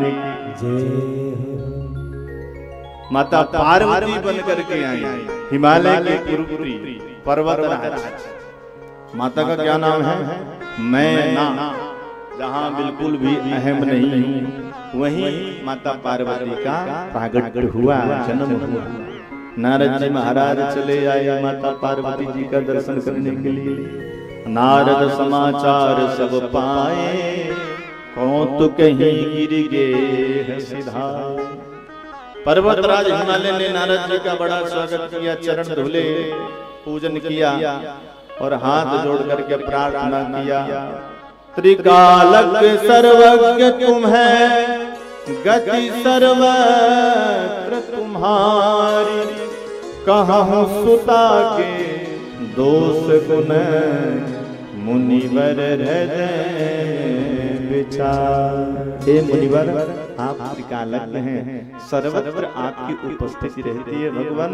की जय हो। माता पार्वती बनकर के आई हिमालय के पुत्री पर्वतराज। माता का क्या नाम है? मैं ना, जहाँ बिल्कुल भी अहम नहीं हूँ वहीं माता पार्वती का प्रागट हुआ, जन्म हुआ। नारद जी महाराज चले आए माता पार्वती जी का दर्शन करने के लिए। नारद समाचार सब पाए, कौतुक कहीं गिर गे सीधा। पर्वतराज हिमालय ने नारद जी का बड़ा स्वागत किया, चरण धुले, पूजन किया और हाथ जोड़ करके प्रार्थना किया। त्रिकालक सर्वज्ञ तुम है, गति सर्वत्र तुम्हारी। कहूँ सुता के दोष गुण, मुनिवर हृदय विचार। हे मुनिवर, आप त्रिकालज्ञ हैं, सर्वत्र आपकी उपस्थिति रहती है। भगवान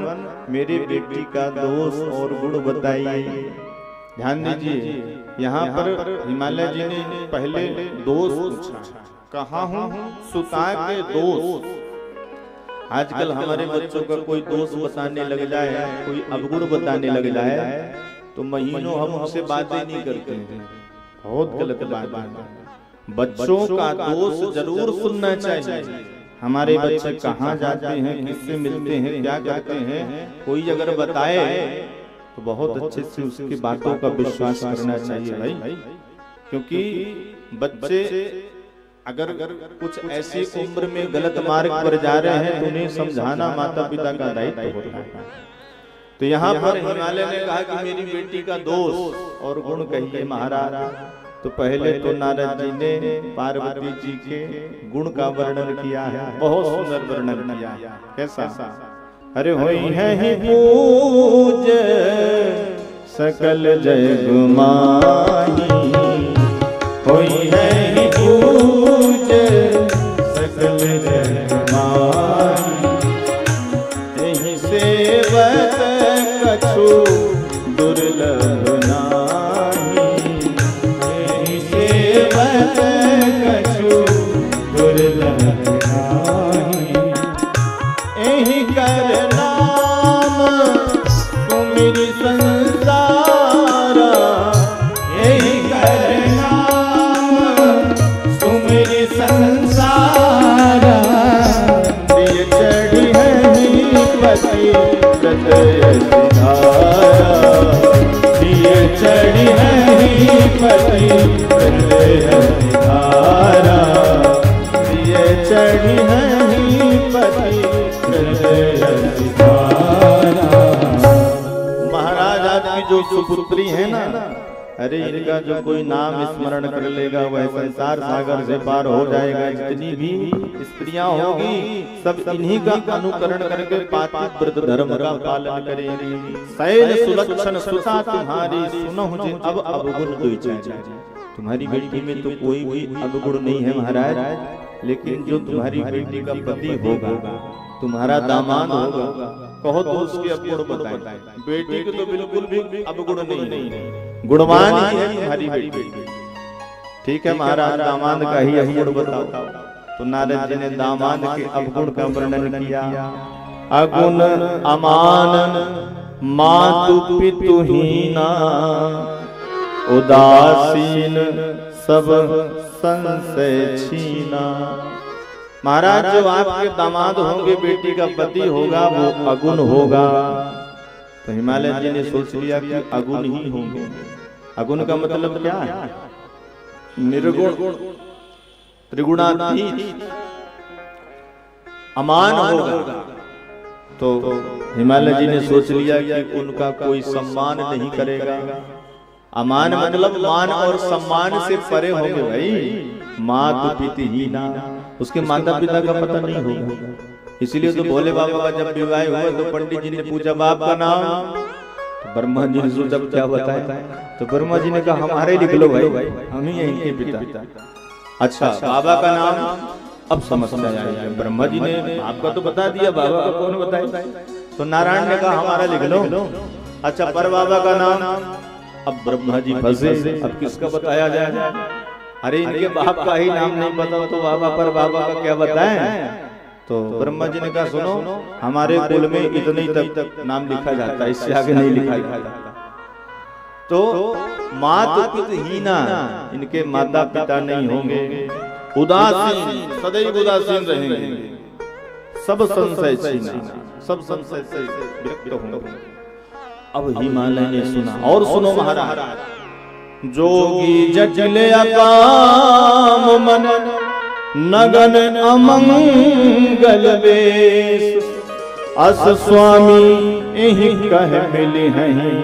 मेरे बेटी का दोष और गुण बताइए। ध्यान दीजिए, यहाँ पर हिमालय जी ने पहले दोष पूछा, कहा हूँ सुता के दोष। आजकल हमारे बच्चों का कोई दोष बताने लग जाए, कोई अवगुण बताने लग जाए तो महीनों हम उनसे बातें नहीं करते हैं। बहुत गलत बात है। बच्चों का दोष जरूर सुनना चाहिए। हमारे बच्चे कहाँ जाते हैं, किससे मिलते हैं, क्या करते हैं, कोई अगर बताए तो बहुत अच्छे से उसकी बातों का विश्वास करना चाहिए भाई। क्योंकि बच्चे अगर कुछ ऐसी उम्र में गलत मार्ग पर जा रहे हैं तो उन्हें समझाना माता पिता का दायित्व होता है। तो यहाँ पर हिमालय ने कहा कि मेरी बेटी का दोष और गुण कहिए महाराज। तो पहले तो नारद जी ने पार्वती जी के गुण का वर्णन किया है, बहुत सुंदर वर्णन किया है। कैसा? अरे होई है ही पूज सकल जग माही, होई है ही पूज सकल जग माही। यही सेवक कछु दुर्लभ नाही, यही सेवक कछु दुर्लभ नाही। यही कर नाम सुमिरि संसारा, यही कर नाम सुमिरि संसारा। प्रिय चढ़ी है पति हृदय सिधारा, प्रिय चढ़ी है पति हृदय सिधारा। प्रिय चढ़ी है पति महाराज आपकी जो सुपुत्री है ना, अरे इनका जो कोई नाम स्मरण कर लेगा वह संसार सागर से पार हो जाएगा। जितनी भी स्त्रियां होगी सब इन्हीं का अनुकरण करके पातिव्रत धर्म का पालन करेंगी। शैल सुलक्षण सुता तुम्हारी, सुनहु जे अब अवगुण दुई चारि। तुम्हारी बेटी में तो कोई भी अवगुण नहीं है महाराज, लेकिन जो तुम्हारी बेटी का पति होगा, तुम्हारा दामाद होगा, कहो तो उसके अवगुण बताएं। बेटी के तो बिल्कुल भी अवगुण नहीं, गुणवान ही है तुम्हारी बेटी। ठीक है महाराज, दामाद का ही अवगुण बताओ। तो नारद जी ने दामाद के अवगुण का वर्णन किया। अगुण अमान मातु पितुहीना, उदासीन सब संशय छीना। महाराज जो आपके दामाद होंगे, बेटी का पति होगा, वो अगुण होगा। तो हिमालय जी ने सोच लिया कि अगुण ही होंगे। अगुण का मतलब क्या है? निर्गुण, त्रिगुणातीत, अमान होगा। तो हिमालय जी ने सोच लिया कि उनका कोई सम्मान नहीं करेगा। अमान मतलब मान और सम्मान से परे होंगे भाई। मातु पितुहीना, उसके माता पिता का पता नहीं होगा। इसीलिए तो भोले बाबा का जब विवाह हुआ तो पंडित जी ने पूछा बाप का नाम, तो ब्रह्मा जी ने सोचा क्या बताया। तो ब्रह्मा जी ने कहा हमारे लिख लो भाई, हम ही हैं इनके पिता। अच्छा बाबा का नाम, अब समझ में आया। ब्रह्मा जी ने आपका तो बता दिया, बाबा का कौन बताए। तो नारायण ने कहा हमारा लिख लो। अच्छा पर बाबा का नाम, अब ब्रह्मा जी फंसे, अब किसका बताया जाए। अरे इनके बाप का ही नाम नहीं पता तो बाबा पर बाबा का क्या बताएं। तो ब्रह्मा जी ने कहा सुनो, हमारे कुल में इतने तक नाम लिखा जाता है, इससे आगे नहीं लिखा जाता। तो मात पिता हीना, इनके माता पिता नहीं होंगे, उदासीन, सदैव उदासीन रहेंगे, सब संशय छीना, सब संशय से विरक्त होंगे। अब हिमालय ने सुना, और सुनो महाराज, जोगी जटिल अकाम मन नगन अमंगल वेश, अस स्वामी एहि कह मिले हैं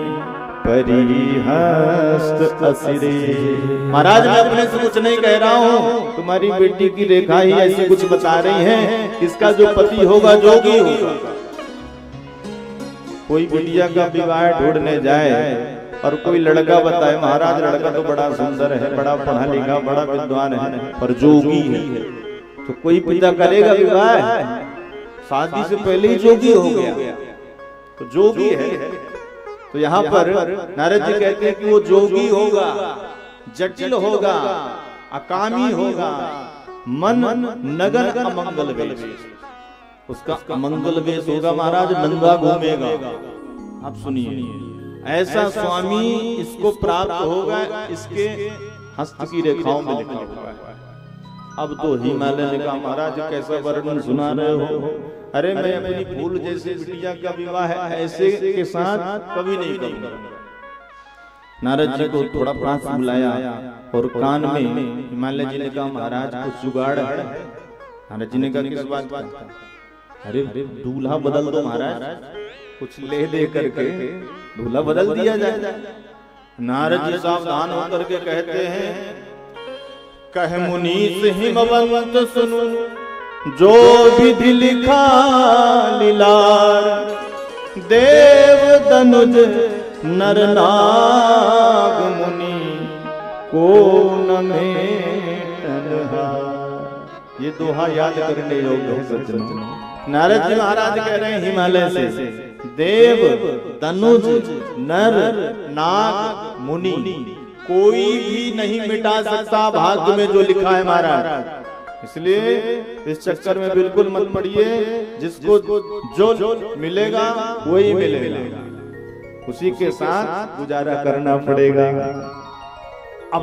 परिहस्त असिरे। महाराज मैं अपने से कुछ नहीं कह रहा हूँ, तुम्हारी बेटी की रेखा ही ऐसी कुछ बता रही है, इसका जो पति होगा जोगी होगा। कोई बिटिया का विवाह ढूंढने जाए और कोई लड़का बताए, महाराज लड़का तो बड़ा सुंदर है, बड़ा पढ़ा लिखा, बड़ा विद्वान है, पर जोगी है, तो कोई पिता करेगा विवाह? शादी से पहले ही जोगी हो गया, तो जोगी है। तो यहाँ पर नारद जी कहते हैं कि वो जोगी होगा, जटिल होगा, अकामी होगा, मन नगन अमंगल वेश, उसका अमंगल वेश होगा, महाराज नंगा घूमेगा। आप सुनिए, ऐसा स्वामी इसको प्राप्त होगा, इसके हस्त की रेखाओं में लिखा हुआ है। अब तो हिमालय ने कहा महाराज कैसा वर्णन सुना रहे हो, अरे मैं अपनी फूल जैसे बिटिया का विवाह ऐसे के साथ कभी नहीं करूंगा। नारद जी को थोड़ा पास बुलाया और कान में हिमालय जी ने कहा महाराज कुछ जुगाड़ है। नारद जी ने कहा किस बात का? अरे दूल्हा बदल दो महाराज, कुछ ले दे करके दूल्हा बदल दिया जाए। नारद जी सावधान होकर के कहते हैं, कह मुनीस हिमवंत सुनो, जो विधि लिखा लीलार, देव दनुज नर नाग मुनि को न में तन्हार। ये दोहा याद करने योग्य है सज्जनों। नारद जी महाराज कह रहे हैं हिमालय से, देव दनुज नर नाग मुनि कोई भी नहीं मिटा सकता भाग्य में जो लिखा है महाराज। इसलिए इस चक्कर में बिल्कुल मत पड़िए, जिसको जो मिलेगा वही मिलेगा, उसी के साथ गुजारा करना पड़ेगा। अब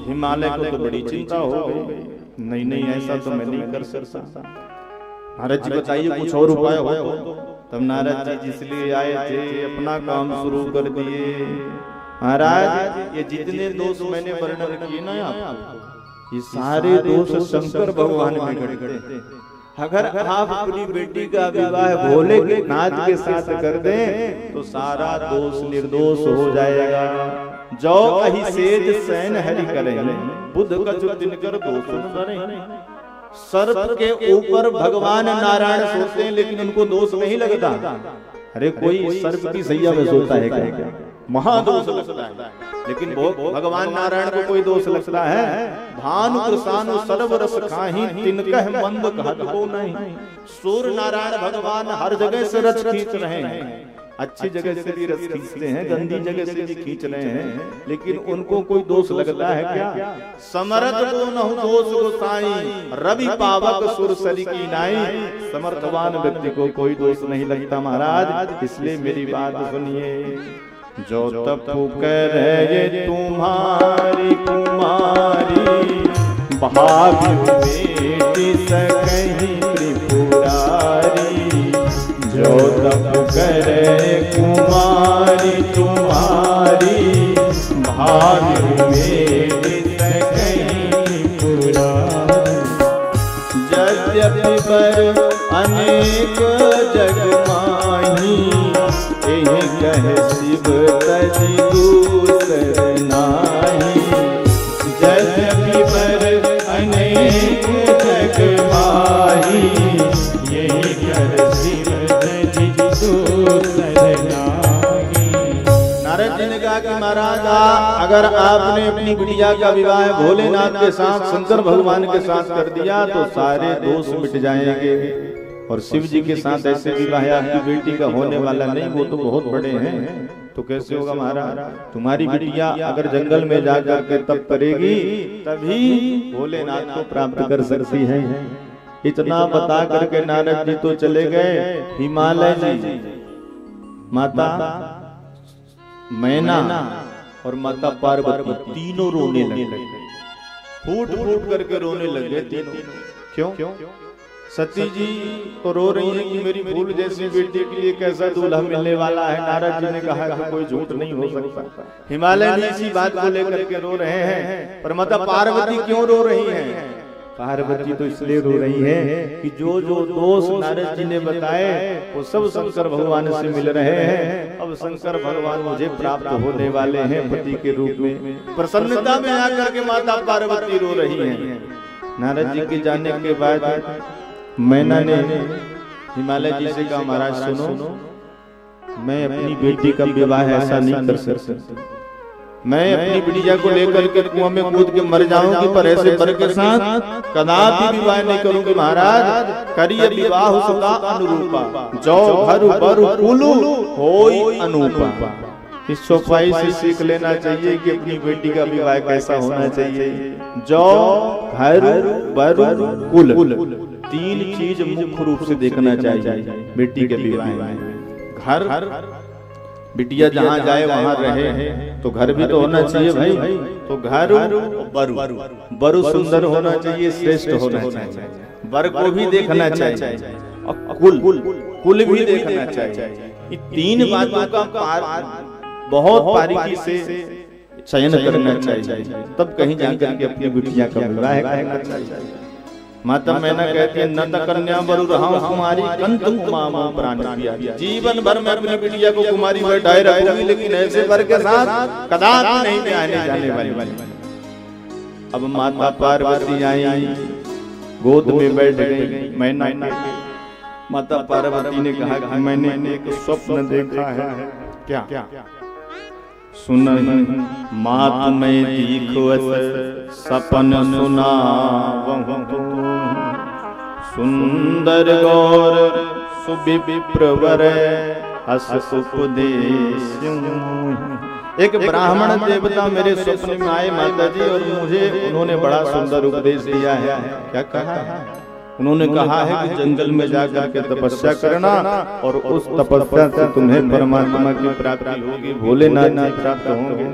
हिमालय को तो बड़ी चिंता हो गई, नहीं ऐसा तो मैं नहीं कर सकता। नारद जी बताइए कुछ और उपाय हो। तब नारद जी इसलिए आए थे, अपना काम शुरू कर दिए। महाराज ये जितने दोष मैंने वर्णन किए ना आपको, ये सारे दोष शंकर भगवान में घटते हैं। अगर आप अपनी बेटी का विवाह भोले के नाथ के साथ कर दें तो सारा दोष निर्दोष हो जाएगा। जो कहीं सेज सैन हरि करें, बुद्ध का जो दिनकर दोष न। सर्प के ऊपर भगवान नारायण सोते हैं लेकिन उनको दोष नहीं लगता। अरे कोई सर्प की सैया में सोता है क्या? महादोष लगता है, लेकिन भगवान नारायण को कोई दोष लगता है? भानु कृष्ण सर्व रस खाही, तिनकह मंद कहत को नहीं। सूर्य नारायण भगवान हर जगह से रस खींच रहे हैं, अच्छी जगह से भी रस खींचते हैं, गंदी जगह से भी खींच रहे हैं, लेकिन उनको कोई दोष लगता है क्या? समर्थ को नहु दोष गोसाई, रवि पावक सुर सरी की नाई। समर्थवान व्यक्ति को कोई दोष नहीं लगता महाराज। इसलिए मेरी बात सुनिए, जो तपु करे तुम्हारी कुमारी, भाग्य बेटी सकहीं त्रिपुरारी। जो तपु करे कुमारी तुम्हारी, भाग्य बेटी सकहीं त्रिपुरारी। यद्यपि पर अनेक जग माही, एहि कह शिव तजि दूसर नाही। यद्यपि पर अनेक जग माही, यही कह शिव तजि दूसर नाही। नारद जी ने कहा कि महाराज अगर आपने अपनी बिटिया का विवाह भोलेनाथ के साथ, शंकर भगवान के साथ कर दिया तो सारे दोष मिट जाएंगे। और शिव जी के साथ ऐसे विवाह आपकी बेटी का होने वाला नहीं, वो तो बहुत बड़े हैं। तो कैसे होगा महाराज? तुम्हारी बिटिया अगर जंगल में जाकर के तप करेगी तभी भोलेनाथ को प्राप्त कर सकती है। इतना बता करके नारद जी तो चले गए हिमालय जी। माता मैना और माता पार्वती तीनों रोने लगे, फूट फूट करके रोने लगे तीनों। क्यों? सती जी तो रो रही है कि मेरी फूल जैसी बेटी के लिए कैसा दूल्हा मिलने वाला है। नारद जी ने कहा कि कोई झूठ नहीं हो सकता। हिमालय ने इसी बात को लेकर के रो रहे हैं। पर माता पार्वती क्यों रो रही हैं? पार्वती तो इसलिए रो रही है कि जो जो दोष नारद जी ने बताए वो सब शंकर भगवान से मिल रहे हैं। अब शंकर भगवान मुझे प्राप्त होने वाले हैं पति के रूप में। प्रसन्नता में आकर के माता पार्वती रो रही हैं। नारद जी के जाने के बाद मैना ने हिमालय जी से कहा, महाराज सुनो, मैं अपनी बेटी का विवाह ऐसा नहीं कर सकती। मैं अपनी बिटिया को लेकर के कुआं में कूद के मर जाऊंगी, पर ऐसे वर के साथ कदापि विवाह नहीं करूंगी। महाराज करिए विवाह सुता अनुरूपा, जो घर बर कुलु होई अनूपा। इस चौपाई से सीख लेना चाहिए कि अपनी बेटी का विवाह कैसा होना चाहिए। जो घर बर कुल, तीन चीज मुख्य रूप से देखना चाहिए बेटी के विवाह में। घर, बिटिया जहाँ जाए वहाँ रहे तो घर भी तो होना चाहिए भाई। तो घर बरु सुंदर होना चाहिए, श्रेष्ठ होना चाहिए। वर को भी देखना चाहिए और कुल भी देखना चाहिए। तीन बातों का बहुत बारीकी से चयन करना चाहिए, तब कहीं जाकर के अपनी बिटिया का विवाह करना चाहिए। माता मैना कहती है, न त कन्या बरु रहा कुमारी कंत कुमामा प्राण पिया। जीवन भर में अपनी बिटिया को कुमारी बैठाए रखूंगी, लेकिन ऐसे वर के साथ कदापि नहीं आने जाने वाली। अब माता पार्वती आई, गोद में बैठ गई मैना। माता पार्वती ने कहा कि मैंने एक स्वप्न देखा है। क्या? सुन मात में दीखवत सपन सुनावहु, सुंदर गौर सुविप्रवर हस उपदेशु। एक ब्राह्मण देवता मेरे स्वप्न में आए माता जी, और मुझे उन्होंने बड़ा सुंदर उपदेश दिया है। क्या कहा है? उन्होंने कहा है कि जंगल में जाकर के तपस्या करना, और उस तपस्या से तुम्हें परमात्मा की प्राप्ति होगी, भोलेनाथ जी प्राप्त होंगे।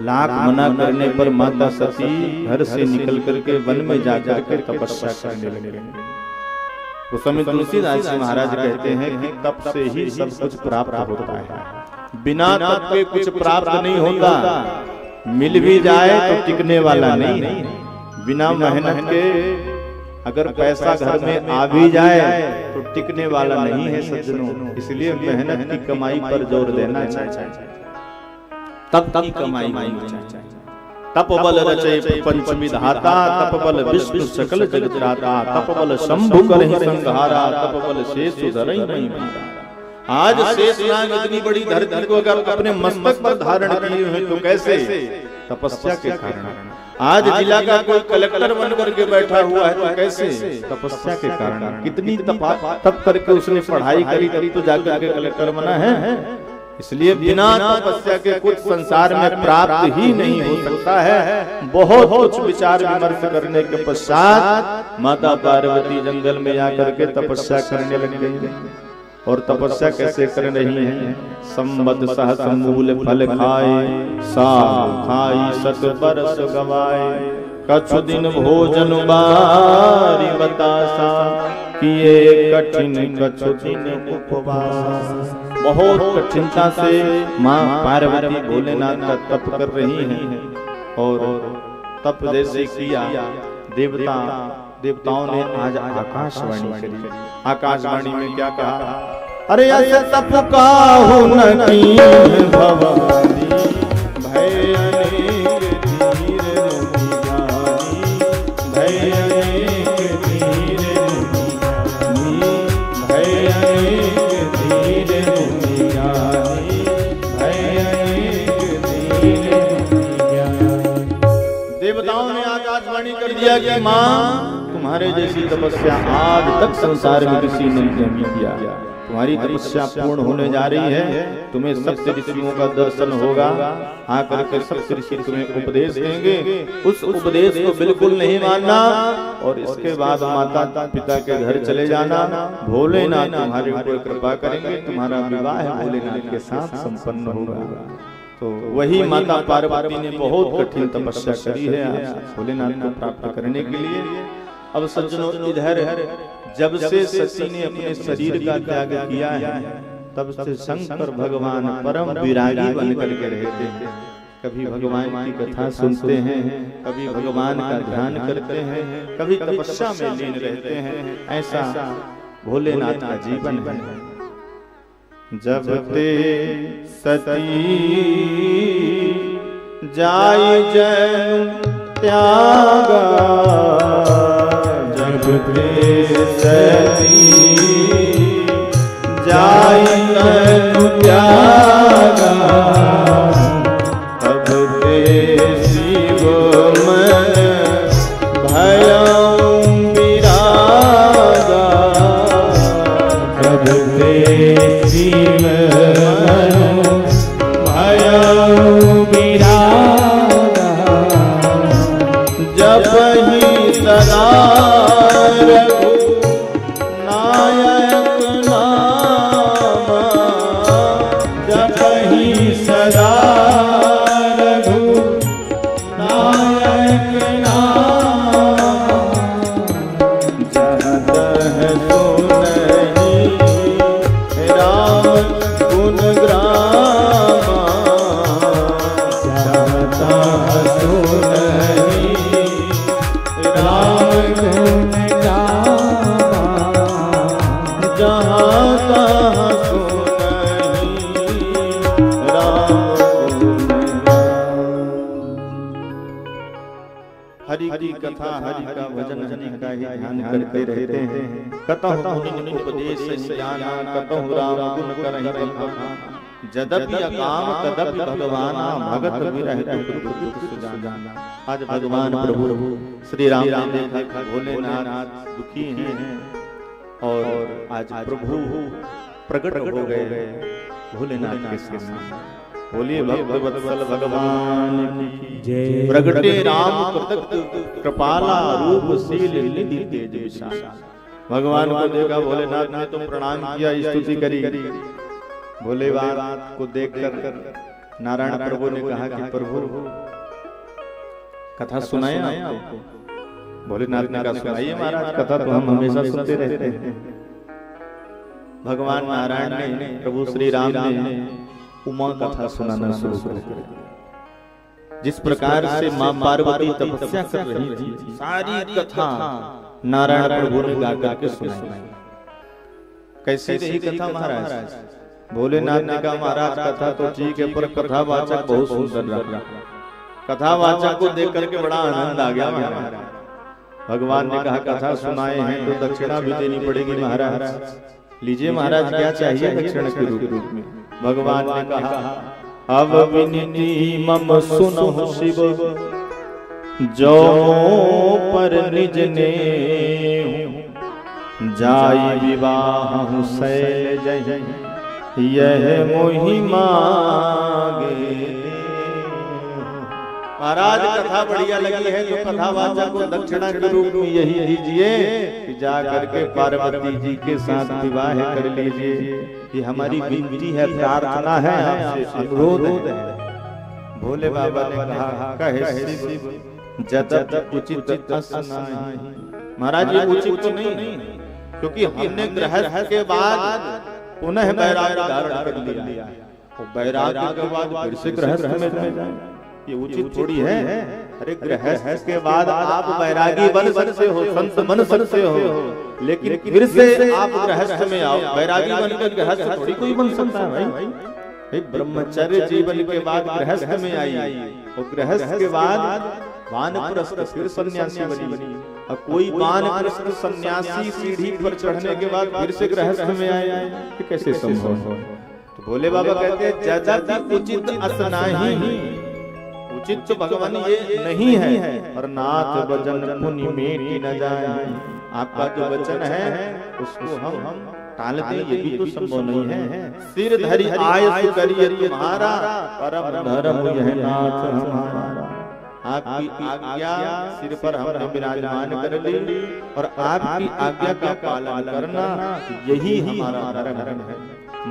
लाख मना करने पर माता सती घर से निकल करके वन में जाकर के तपस्या करने लगे। उस समय तुलसीदास जी महाराज कहते हैं कि तप से ही सब कुछ प्राप्त होता है, बिना तप के कुछ प्राप्त नहीं होता। मिल भी जाए तो टिकने वाला नहीं। बिना मेहनत के अगर पैसा घर में आ भी जाए तो टिकने वाला नहीं है सज्जनों। इसलिए मेहनत की कमाई पर जोर देना चाहिए। तप की कमाई चाहिए। तप बल रचय पंचमी धाता, तप बल विष्णु सकल जगत राता, तप बल शंभु करहि संहारा, तप बल शेष धरहि नहीं मारा। आज शेष नाग इतनी बड़ी धरती को अगर अपने मस्तक पर धारण किए हुए तो कैसे? तपस्या के कारण। आज जिला का कोई कलेक्टर बन करके बैठा हुआ है तो कैसे? तपस्या के कारण। कितनी तप करके उसने पढ़ाई करी तो जाकर के कलेक्टर बना है। इसलिए बिना तपस्या के कुछ संसार में प्राप्त ही नहीं हो सकता है। बहुत कुछ विचार विमर्श करने के पश्चात माता पार्वती जंगल में आकर के तपस्या करने लग गई। और तपस्या कैसे कर रही है? संबद सहस मूल फल खाए, साल खाई सत बरस गवाए, कछु दिन भोजन बारी बतासा, किए कठिन कछु दिन उपवास। बहुत कठिनता से माँ पार्वती भोलेनाथ का तप कर रही हैं। और तप जैसे किया देवताओं ने आज आकाशवाणी करी। आकाशवाणी में क्या कहा? अरे ऐसे तप काहू न कीन भवानी, भय अनेक धीर मुनि ज्ञानी, भय अनेक धीर मुनि ज्ञानी, भय अनेक धीर मुनि ज्ञानी, भय अनेक धीर मुनि ज्ञानी। देवताओं ने आकाशवाणी कर दिया कि माँ तुम्हारे जैसी तपस्या आज तक संसार में किसी ने नहीं किया। तुम्हारी तपस्या पूर्ण होने जा रही है, तुम्हें सप्त ऋषियों का दर्शन होगा, आकर के सप्त ऋषि तुम्हें उपदेश देंगे, उस उपदेश को बिल्कुल नहीं मानना और इसके बाद माता पिता के घर चले जाना। भोलेनाथ तुम्हारे ऊपर कृपा करेंगे, तुम्हारा विवाह भोलेनाथ के साथ संपन्न होगा। तो वही माता पार्वती ने बहुत कठिन तपस्या करी है भोलेनाथ को प्राप्त करने के लिए। अब सज्जनों, इधर जब से सती ने अपने शरीर का त्याग किया है, तब से शंकर भगवान परम विरागी बन करके रहते हैं। कभी भगवान की कथा सुनते हैं, कभी भगवान का ध्यान करते हैं, कभी तपस्या में लीन रहते हैं। ऐसा भोलेनाथ का जीवन है। जब ते सती जाय जन त्यागा, जब ते सती जाय जन त्यागा, तब ते शिव मन भयं विरागा, तब ते शिव मन भयं विरागा, जब ही सदा नायक नाम, जब ही सदा नायक नाम, जहाँ तह सुनहि राम गुण ग्रामा, जहाँ तह सुनहि राम गुण ग्रामा, जहाँ तह सुनहि राम गुण ग्रामा। हरि की कथा, हरि का भजन, हरि का ही ध्यान करते रहते हैं। कतहु मुनि उपदेश जाना, कतहु राम गुण करहि बखाना, जदपि अकाम तदपि भगवाना, भगत विरह दुख सुजाना। आज भगवान प्रभु श्री राम ने देखा भोलेनाथ दुखी हैं और आज प्रभु प्रकट हो गए भोलेनाथ के सामने। बोलिए भक्तवत्सल भगवान की जय। प्रगटे राम प्रदत्त कृपाला, रूप शील निधि तेज विशाल। भगवान को देखा भोलेनाथ ने तो प्रणाम किया, स्तुति करी। भोलेनाथ को देखकर नारायण प्रभु ने कहा कि प्रभु कथा सुनाए आपको। भोलेनाथ ने कहा सुनाइए महाराज, कथा तो हम हमेशा सुनते रहते हैं। भगवान नारायण ने, प्रभु श्री राम ने उमा कथा सुनाना शुरू कर दिया। जिस प्रकार से मां पार्वती तपस्या कर रही थी, सारी कथा नारायण प्रभु ने गा करके सुनाई। कैसी रही कथा महाराज? भोलेनाथ ने कहा महाराज कथा तो ठीक है, पर कथावाचक बहुत सुंदर रहा। कथावाचक को देख करके बड़ा आनंद आ गया महाराज। भगवान ने कहा कथा सुनाए हैं तो दक्षिणा भी देनी पड़ेगी महाराज। लीजिए महाराज, क्या चाहिए दक्षिणा के रूप में? भगवान ने कहा अब विनती मम सुनो शिव, जो पर निज ने जाय विवाह शैल जय, यह मोहि मांगे। महाराज कथा बढ़िया लगी है तो कथावाचक को दक्षिणा के रूप में यही दीजिए कि जा करके पार्वती जी के साथ विवाह कर लीजिए। ये हमारी विनती है, प्रार्थना है, आपसे अनुरोध है। भोले बाबा ने कहा कहे शिव जदप उचित असनाहि। महाराज ये उचित तो नहीं, क्योंकि हमने गृहस्थ के बाद पुनः बैराग धारण कर लिया और बैराग के बाद फिर से गृहस्थ में जाए, ये उचित थोड़ी है। अरे गृहस्थ के बाद आप बैरागी बन सकते हो, संत बन सकते हो, लेकिन फिर से आप गृहस्थ में आओ। बैरागी बनकर गृहस्थ थोड़ी कोई बन सकता है भाई। ब्रह्मचर्य जीवन के बाद गृहस्थ में आई और गृहस्थ के बाद वानप्रस्थ फिर सन्यासी बनी। और कोई वानप्रस्थ सन्यासी सीढ़ी पर चढ़ने के बाद फिर से गृहस्थ में आए, ये कैसे संभव है? तो भोले बाबा कहते हैं जदपि उचित असनाहि। उचित तो भगवान ये नहीं है, और नाथ वचन मुनि मेटि न जाए। आपका जो वचन है उसको हम टाल दे, ये भी तो संभव नहीं है। सिर धरि आय सु करिए तुम्हारा, परम धर्म यह नाथ हमारा। आपकी आज्ञा सिर पर हमने विराजमान कर ली और आपकी आज्ञा का पालन करना यही हमारा धर्म है।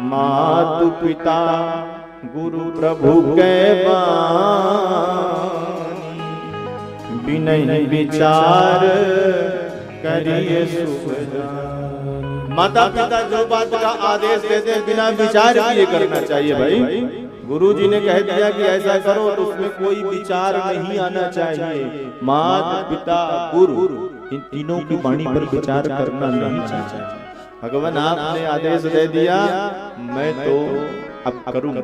मातु पिता गुरु प्रभु के बानी, बिनहि विचार करिए सुख। माता पिता जो बात का आदेश देते बिना विचार किए करना चाहिए भाई। गुरु जी ने कह दिया कि ऐसा करो तो उसमें कोई विचार नहीं आना चाहिए। माता पिता गुरु इन तीनों की वाणी पर विचार करना नहीं चाहिए। भगवान आपने आदेश दे दिया, मैं तो अब करूंगा।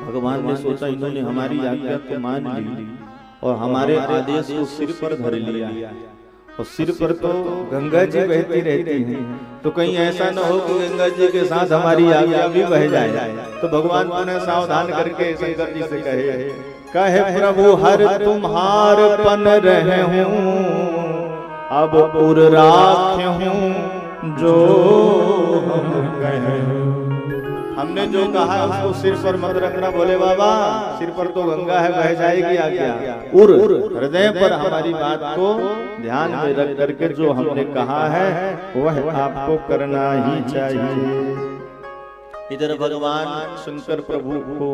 भगवान ने सोचा इन्होंने हमारी आज्ञा को मान ली और हमारे आदेश को सिर पर धर लिया, और सिर पर तो गंगा जी बहती रहती हैं, तो कहीं ऐसा न हो कि गंगा जी के साथ हमारी आज्ञा भी बह जाए। तो भगवान पुनः सावधान करके शंकर जी से कहे प्रभु हर तुम्हार पन रहे हूँ, अब पुर राखे हूँ जो हम कहे। हमने जो कहा उसको सिर पर मत रखना बोले बाबा, सिर पर तो गंगा है बह जाएगी आज्ञा। उर हृदय पर हमारी बात को ध्यान में रख करके जो हमने कहा है वह आपको करना ही चाहिए। इधर भगवान शंकर प्रभु को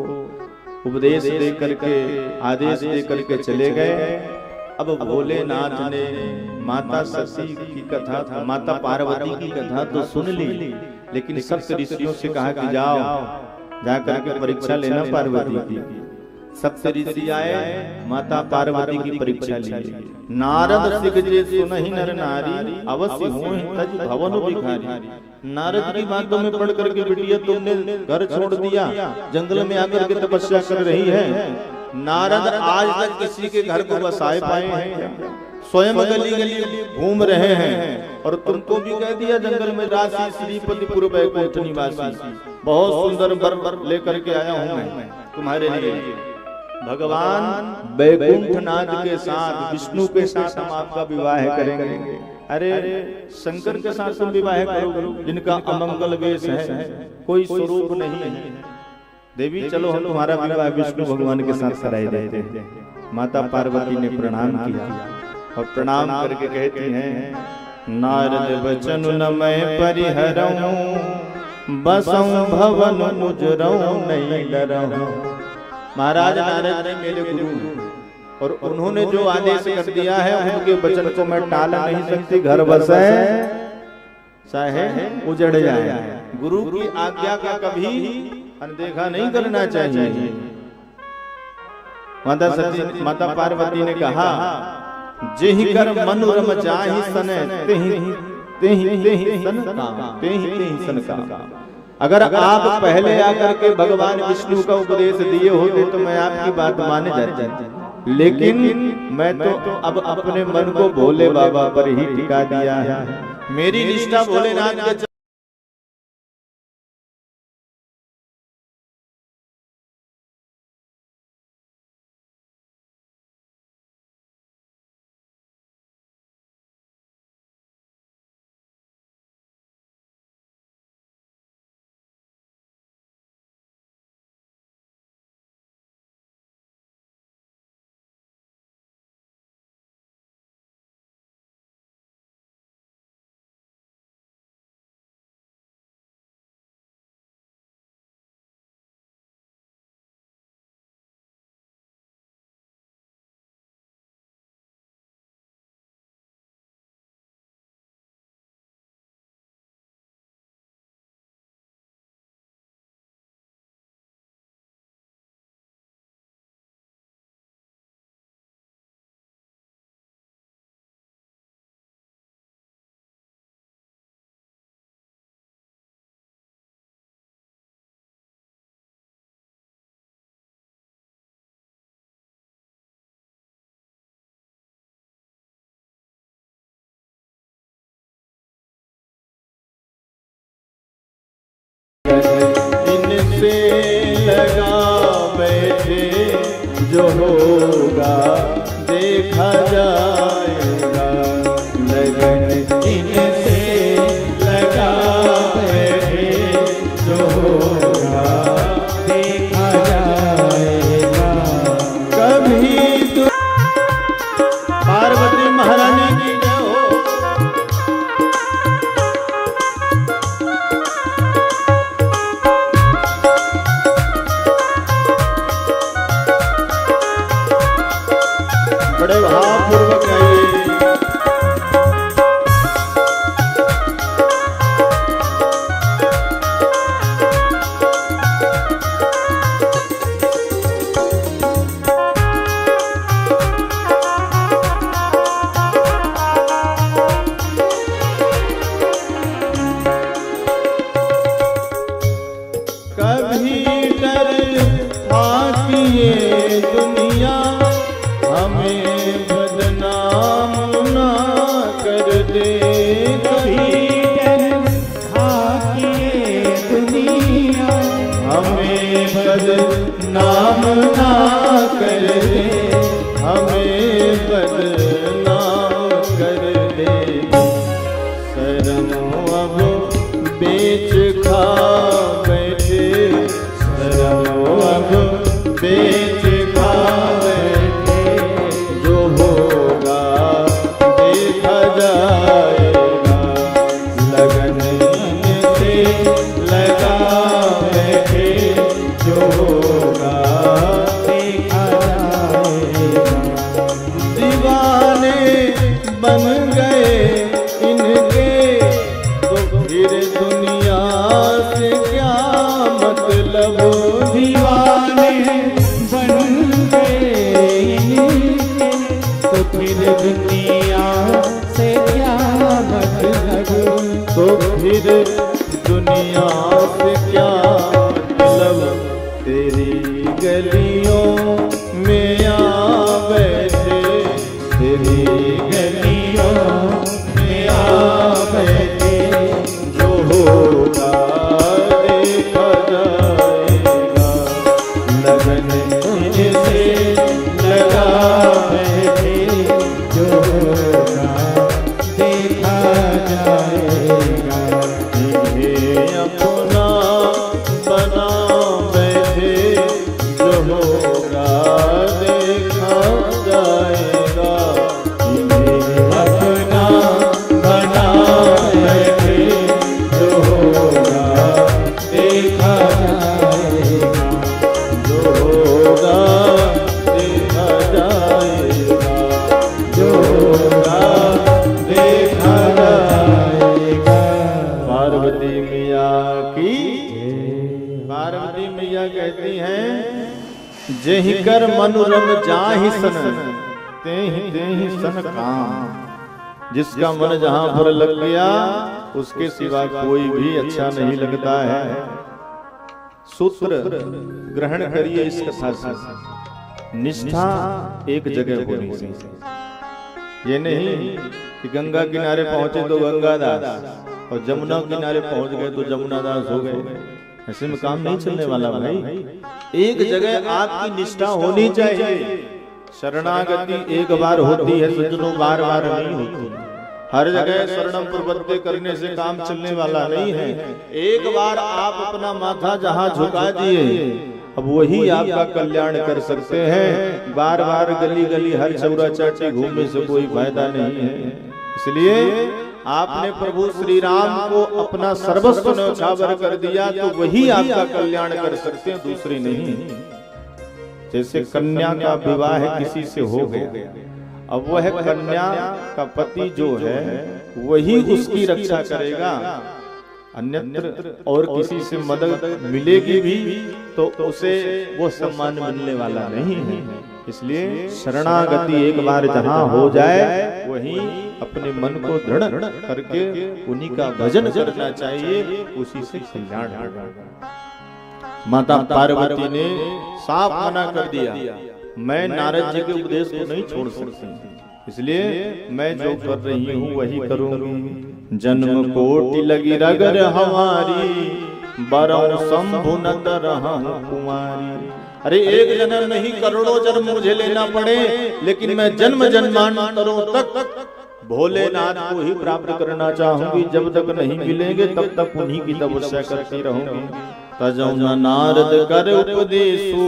उपदेश दे करके आदेश दे करके चले गए। अब भोलेनाथ ने माता सती की कथा, माता पार्वती की कथा तो सुन ली, लेकिन सप्त ऋषियों से कहा कि जाओ जाकर के परीक्षा लेना पार्वती की। सप्त ऋषि आए, माता पार्वती की परीक्षा ली। नारद सिखजे सुनहि नर नारी, अवश्य होहि तज भवन भिखारी। नारद की बातों में पढ़ करके बिटिया तुमने घर छोड़ दिया, जंगल में आकर के तपस्या कर रही है। नारद आज तक किसी के घर को बसाए पाए हैं, स्वयं गली गली घूम रहे हैं, और तुमको भी कह दिया जंगल में राशि श्रीपतिपुर बैकुंठ निवासी, बहुत सुंदर वर लेकर के आया हूं मैं तुम्हारे लिए। भगवान बैकुंठनाथ के साथ, विष्णु के साथ हम आपका विवाह करेंगे। अरे शंकर के साथ तुम विवाह करो जिनका अमंगल वेश है, कोई स्वरूप नहीं है। देवी चलो हम तुम्हारा विवाह विष्णु भगवान के साथ कराए देते हैं। माता पार्वती ने प्रणाम किया और प्रणाम करके कहती हैं नारद बचन न मैं परिहरऊं, बसऊं भवन मुजरऊं नहीं डरऊं। महाराज नारद जी मेरे गुरु, और उन्होंने जो आदेश कर दिया है उनके वचन को मैं टाल नहीं सकती। घर बसे चाहे उजड़ जाए, गुरु की आज्ञा का कभी अनदेखा नहीं करना चाहिए। माता पार्वती ने कहा जेहि कर मनोरम जाहि सने तेहि सन का। अगर आप पहले आकर के भगवान विष्णु का उपदेश दिए होते तो मैं आपकी बात माने जाती, लेकिन मैं तो अब अपने मन को भोले बाबा पर ही टिका दिया है। मेरी निष्ठा भोलेनाथ के इनसे लगा बैठे जो होगा देखा जाएगा। लगन इनसे लगा अब बेच खा बैठे, शरणों अब बेच खा बैठे, जो होगा देखा जाएगा, लगन से लगा बैठे, जो होगा देखा जाएगा। दीवाने बन गए इनके तो फिर दुनिया से क्या मतलब, दीवाने बन गए इनके तो फिर दुनिया से क्या मतलब, तो फिर दुनिया से क्या मतलब। तेरी गलियों में आ बैठे, तेरी गलियों में आ बैठे, जो होगा देखा जाएगा, लगन से लगा बैठे, जो होगा देखा जाएगा। इन्हें अपना बना बैठे, जो होगा देखा जाएगा। इन्हें अपना बना बैठे, जो होगा देखा जाएगा, जो होगा देखा जाएगा, जो होगा देखा जाएगा। पार्वती मैया की, पार्वती मैया कहती हैं, जेहि कर मनुरम जाहि सन, तेहि सन काम। जिसका मन जहां पर लग गया उसके सिवा कोई भी अच्छा नहीं लगता है। सूत्र ग्रहण करिए इस कथा से, निष्ठा एक जगह होनी चाहिए। ये नहीं कि गंगा किनारे पहुंचे तो गंगादास और जमुना किनारे पहुंच गए तो जमुनादास हो गए, ऐसे में काम नहीं चलने वाला भाई। एक जगह आपकी निष्ठा होनी चाहिए। शरणागति एक बार होती है सज्जनों, बार बार नहीं होती। हर जगह शरणम प्रपत्ति करने से काम चलने वाला नहीं है। एक बार आप अपना माथा जहां झुका दिए, अब वही आपका कल्याण कर सकते हैं। बार बार गली गली हर चौरा चाटी घूमने से कोई फायदा नहीं है। इसलिए आपने प्रभु श्री राम को अपना सर्वस्व न्यौछावर कर दिया तो वही आपका कल्याण कर सकते हैं, दूसरे नहीं। जैसे कन्या का विवाह किसी से हो गया, अब वह कन्या का पति जो है वही उसकी रक्षा करेगा, अन्यत्र और किसी से मदद मिलेगी भी तो उसे वो सम्मान मिलने वाला नहीं है। इसलिए शरणागति एक बार जहां हो जाए वही अपने मन को दृढ़ करके उन्हीं का भजन करना चाहिए, उसी से कल्याण होगा। माता पार्वती ने साफ मना कर दिया, मैं नारद जी के उपदेश को नहीं छोड़ सकती, इसलिए मैं जो कर रही हूँ वही करूंगी। जन्म कोटि लगी रगर हमारी, बरौ शंभु न तरहु कुमारी। अरे एक जन्म नहीं करोड़ों जन्म मुझे लेना पड़े, लेकिन मैं जन्म जन्मांतरों तक भोलेनाथ को ही प्राप्त करना चाहूंगी। जब तक नहीं मिलेंगे तब तक उन्हीं की तपस्या करती रहूंगी। तजौ न नारद कर उपदेशु,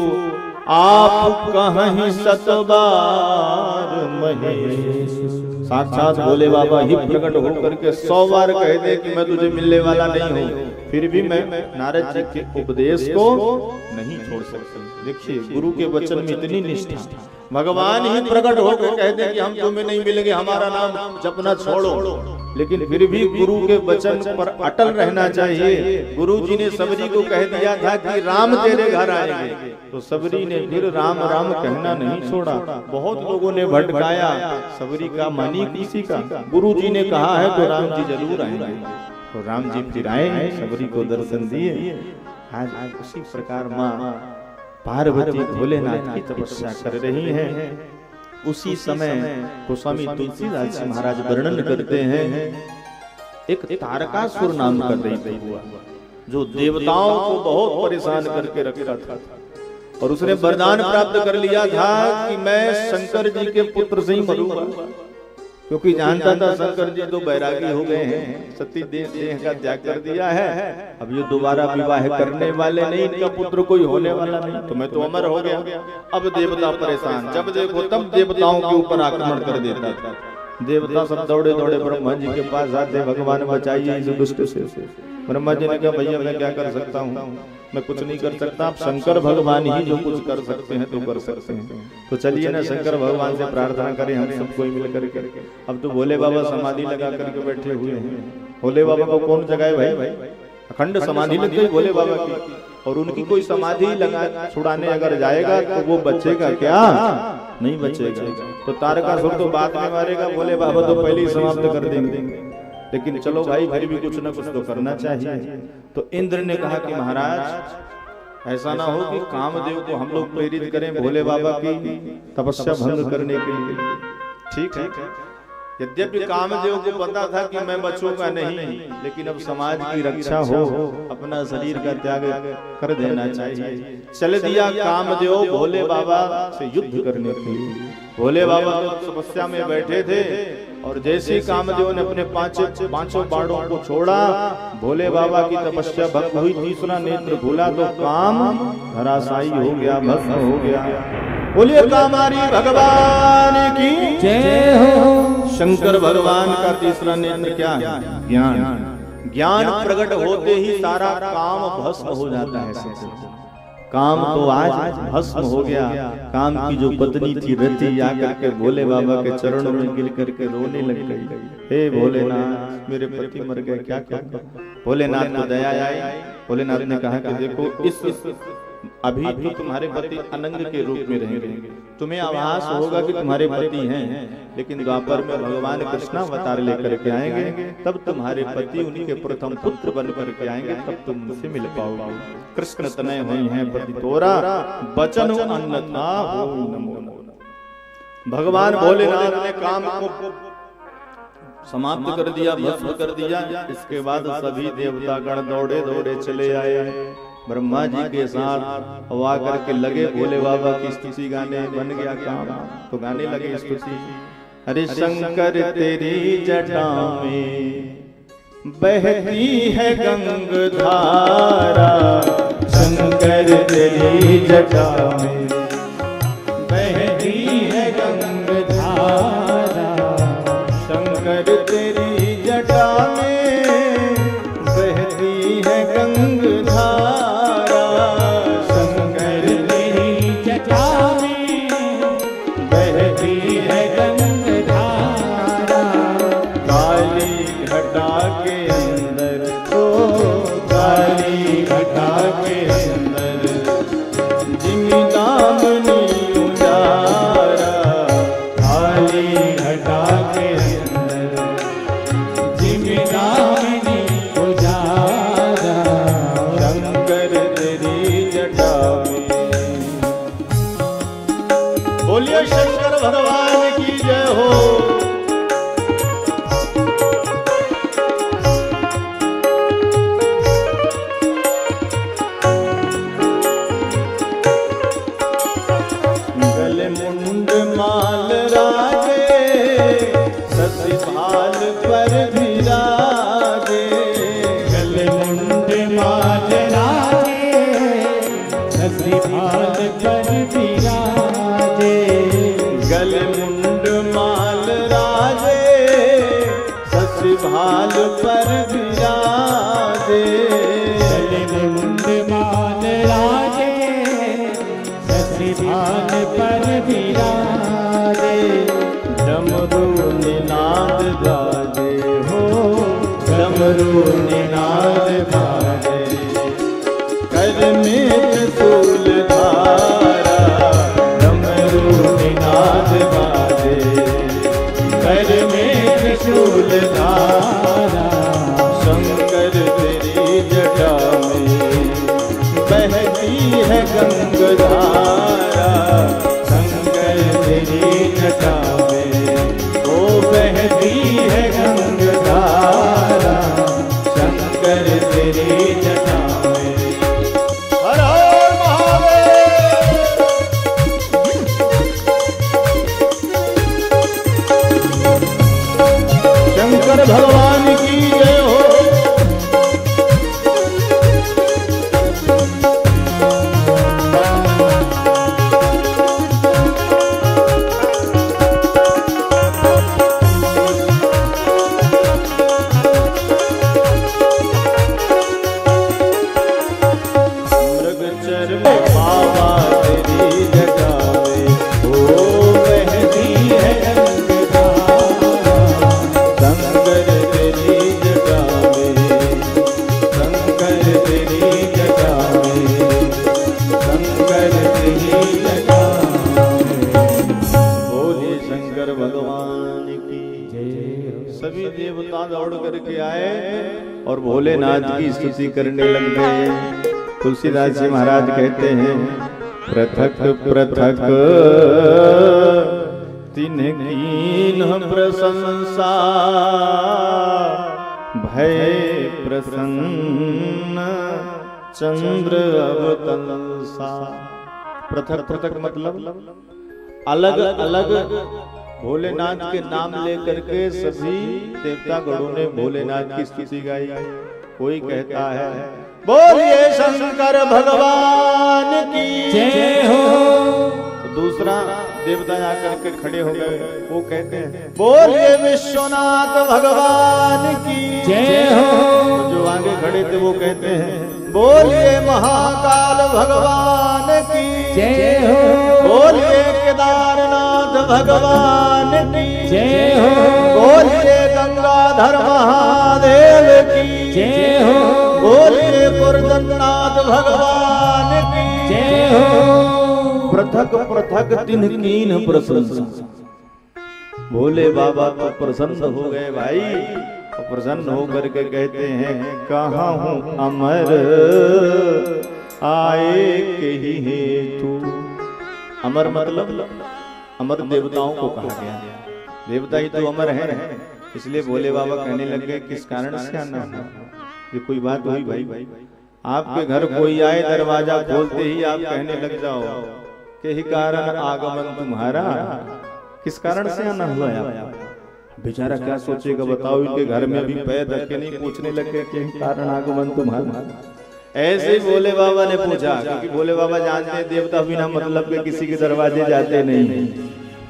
आप कहीं सतबार महेश। साक्षात भोले बाबा ही प्रकट होकर के 100 बार कह दे कि मैं तुझे मिलने वाला नहीं हूँ, फिर भी मैं नारद जी के उपदेश को नहीं छोड़ सकती। देखिए गुरु के वचन में इतनी निष्ठा, भगवान ही प्रकट होकर कहते हैं कि हम तुम्हें नहीं मिलेंगे, हमारा नाम जपना छोड़ो, लेकिन फिर भी गुरु के वचन पर अटल रहना चाहिए। गुरु जी ने सबरी को कह दिया था कि राम तेरे घर आएंगे, तो सबरी ने फिर राम राम कहना नहीं छोड़ा। बहुत लोगों ने भटकाया, सबरी का मानी किसी का। गुरु जी ने कहा है तो राम जी जरूर आएंगे, तो राम जी फिर आए, सबरी को दर्शन दिए। आज उसी प्रकार माँ पार्वती भोलेनाथ की तपस्या कर रही हैं। उसी समय गोस्वामी तुलसीदास जी महाराज वर्णन करते हैं, एक तारकासुर नाम का दैत्य हुआ जो देवताओं को बहुत परेशान करके रखा था, और उसने वरदान प्राप्त कर लिया था कि मैं शंकर जी के पुत्र से ही मरूंगा। क्योंकि जानता था शंकर जी तो बैरागी हो गए हैं, सती देह का त्याग कर दिया है, अब ये दोबारा विवाह करने वाले नहीं, इनका पुत्र कोई होने वाला नहीं, तो मैं तो अमर हो गया। अब देवता परेशान, जब देखो तब देवताओं के ऊपर आक्रमण कर देता था। देवता सब दौड़े दौड़े ब्रह्मा जी के पास आते, भगवान बचाइए इस दुष्ट से। ब्रह्मा जी ने कहा भैया मैं क्या कर सकता हूँ, मैं कुछ नहीं कर सकता, आप शंकर भगवान ही जो कुछ कर सकते हैं तो कर सकते हैं। तो चलिए ना शंकर भगवान से प्रार्थना करें हम सब कोई मिल करके। अब तो भोले बाबा समाधि लगा करके बैठे हुए हैं। भोले बाबा को कौन जगाए भाई, अखंड समाधि लग गई भोले बाबा की, और उनकी कोई समाधि लगा छुड़ाने अगर जाएगा तो वो बचेगा क्या, नहीं बचेगा। तो तारकासुर तो बाद में मारेगा, भोले बाबा तो पहले ही समाप्त कर देंगे। लेकिन चलो भाई फिर भी कुछ ना कुछ तो करना चाहिए। तो इंद्र ने कहा कि महाराज ऐसा ना हो कि कामदेव को हम लोग प्रेरित करें भोले बाबा की तपस्या भंग करने के लिए। ठीक है, यद्यपि कामदेव को पता था कि मैं बचूंगा नहीं, लेकिन अब समाज की रक्षा हो, अपना शरीर का त्याग कर देना चाहिए। चल दिया कामदेव भोले बाबा से युद्ध करने के लिए। भोले बाबा तो तपस्या में बैठे थे, और जैसे कामदेव ने अपने पांचों बाणों को छोड़ा, भोले बाबा की तपस्या भंग हुई, तीसरा नेत्र खुला तो काम धराशायी हो गया, भस्म हो गया। बोलिए कामारी भगवान की जय हो। शंकर भगवान का तीसरा नेत्र क्या है, ज्ञान। ज्ञान प्रकट होते ही सारा काम भस्म हो जाता है। काम तो आज भस्म हो गया। काम की जो पत्नी थी रति आकर के भोले बाबा के चरणों में गिर करके रोने लग गई, हे भोलेनाथ मेरे पति मर गए, क्या करूं। भोलेनाथ को दया आई। भोलेनाथ ने कहा कि देखो इस अभी भी तुम्हारे पति अनंग के रूप में रहेंगे, तुम्हें आभास होगा कि तुम्हारे पति हैं, लेकिन द्वापर में भगवान कृष्ण अवतार लेकर के आएंगे, तब तुम्हारे पति उनके प्रथम पुत्र बन करके आएंगे, तब तुम उनसे मिल पाओगे। कृष्ण तनय हुई हैं पति तोरा, बचन अन्नथा हो नमो नमो। भगवान भोलेनाथ ने काम को समाप्त कर दिया, भस्म कर दिया। इसके बाद सभी देवता गण दौड़े दौड़े चले आए ब्रह्मा जी के साथ, हवा करके लगे भोले बाबा की स्तुति गाने। बन गया काम तो गाने लगे स्तुति। अरे शंकर तेरी जटा में बहती है गंगाधारा, शंकर तेरी जटा में बहती है गंगाधारा, शंकर तेरी जटा में बहती है गंगाधारा, शंकर तेरी जटा में बहती है गंगाधारा। काली घटा के अंदर, ओ काली घटा के अंदर जिमी दामनी उजारा, काली घटा के अंदर जिमी दामनी उजारा, शंकर तेरी जटा में। बोलिए शंकर भगवान की जय हो। गले मुंड माल राजे, सती भाल पर विराजे, गले मुंड माल राजे, सती भाल पर विराजे, गले मुंड माल राजे, सती भाल पर विराजे, गले मुंड माल राजे, भान पर विराजे, डमरू निनाद बाजे हो, डमरू निनाद बाजे, कर में त्रिशूल धारा, डमरू निनाद बाजे, कर में त्रिशूल धारा, शंकर तेरी जटा में बहती है गंगाधारा, शंकर तेरी जटा में ओ बहती है गंगाधारा, शंकर और भोलेनाथ की स्तुति करने लग गए। तुलसीदास जी महाराज कहते हैं पृथक पृथक तिन्ह कीन्ह प्रशंसा भय प्रसन्न चंद्र अवतंसा। पृथक पृथक मतलब अलग अलग भोलेनाथ के नाम लेकर के सभी देवता गणों ने भोलेनाथ की स्तुति गाई। कोई कहता है बोलिए शंकर भगवान की जय हो, दूसरा देवता आकर के खड़े हो गए, वो कहते हैं बोलिए विश्वनाथ भगवान की जय हो। जो आगे खड़े थे वो कहते हैं बोलिए महाकाल भगवान की जय हो, बोलिए केदारनाथ भगवान की जय हो, बोलिए गंगाधर महादेव की जय हो, बोलिए गुरुजन्नाथ भगवान की जय हो। पृथक पृथक तिन्ह कीन्ह प्रशंसा। भोले बाबा तो प्रसन्न हो गए भाई, और प्रसन्न होकर के कहते हैं कहाँ हूँ अमर आए कही हेतु। अमर मतलब अमर देवताओं को कहा गया, देवता ही तो अमर है। इसलिए भोले बाबा कहने लग गए किस कारण से आना है। ये कोई बात हुई भाई, आपके घर कोई आए दरवाजा खोलते ही आप कहने लग जाओ कि ही कारण आगमन तुम्हारा, किस कारण से आना हुआ आप। बेचारा क्या सोचेगा बताओ, इनके घर में भी पैर रख के नहीं पूछने लगे कि कारण आगमन तुम्हारा। ऐसे भोले बाबा ने पूछा, क्योंकि भोले बाबा जानते हैं देवता बिना मतलब के किसी के दरवाजे जाते नहीं,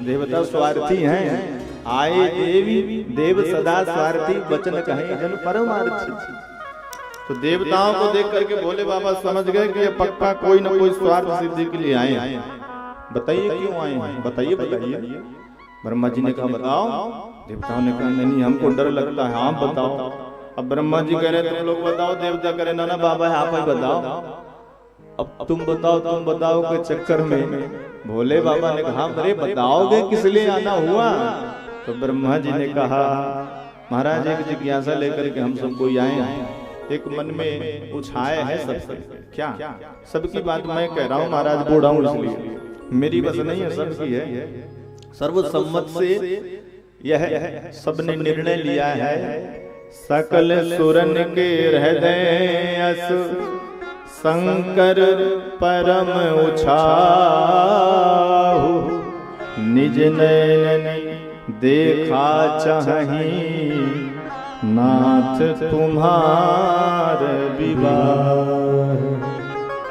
देवता स्वार्थी हैं। आए देवी देव सदा स्वार्थी वचन कहें जन परमार्थी। तो देवताओं को देख करके भोले बाबा समझ गए कि ये पक्का कोई न कोई स्वार्थ सिद्धि के लिए आए हैं। बताइए क्यों आए हैं, बताइए बताइए। ब्रह्मा जी ने कहा बताओ। देवताओं ने कहा नहीं हमको डर लगता है, आप बताओ। अब ब्रह्मा जी कह रहे तुम लोग बताओ, देवता कह रहे ना बाबा आप ही बताओ। अब तुम बताओ के चक्कर में भोले बाबा ने कहा अरे बताओगे किस लिए आना हुआ। तो ब्रह्मा जी ने कहा महाराज एक जिज्ञासा लेकर के हम सब कोई आए हैं, एक मन में कुछ आए है सबसे। क्या सबकी बात मैं कह रहा हूँ महाराज, बूढ़ा हूँ इसलिए मेरी बस नहीं है, सबकी है। सर्वसम्मत से यह सबने निर्णय लिया है सकल सुरन के हृदय शंकर परम उछाहु निज नयन देखा चाही नाथ तुम्हार विवाह।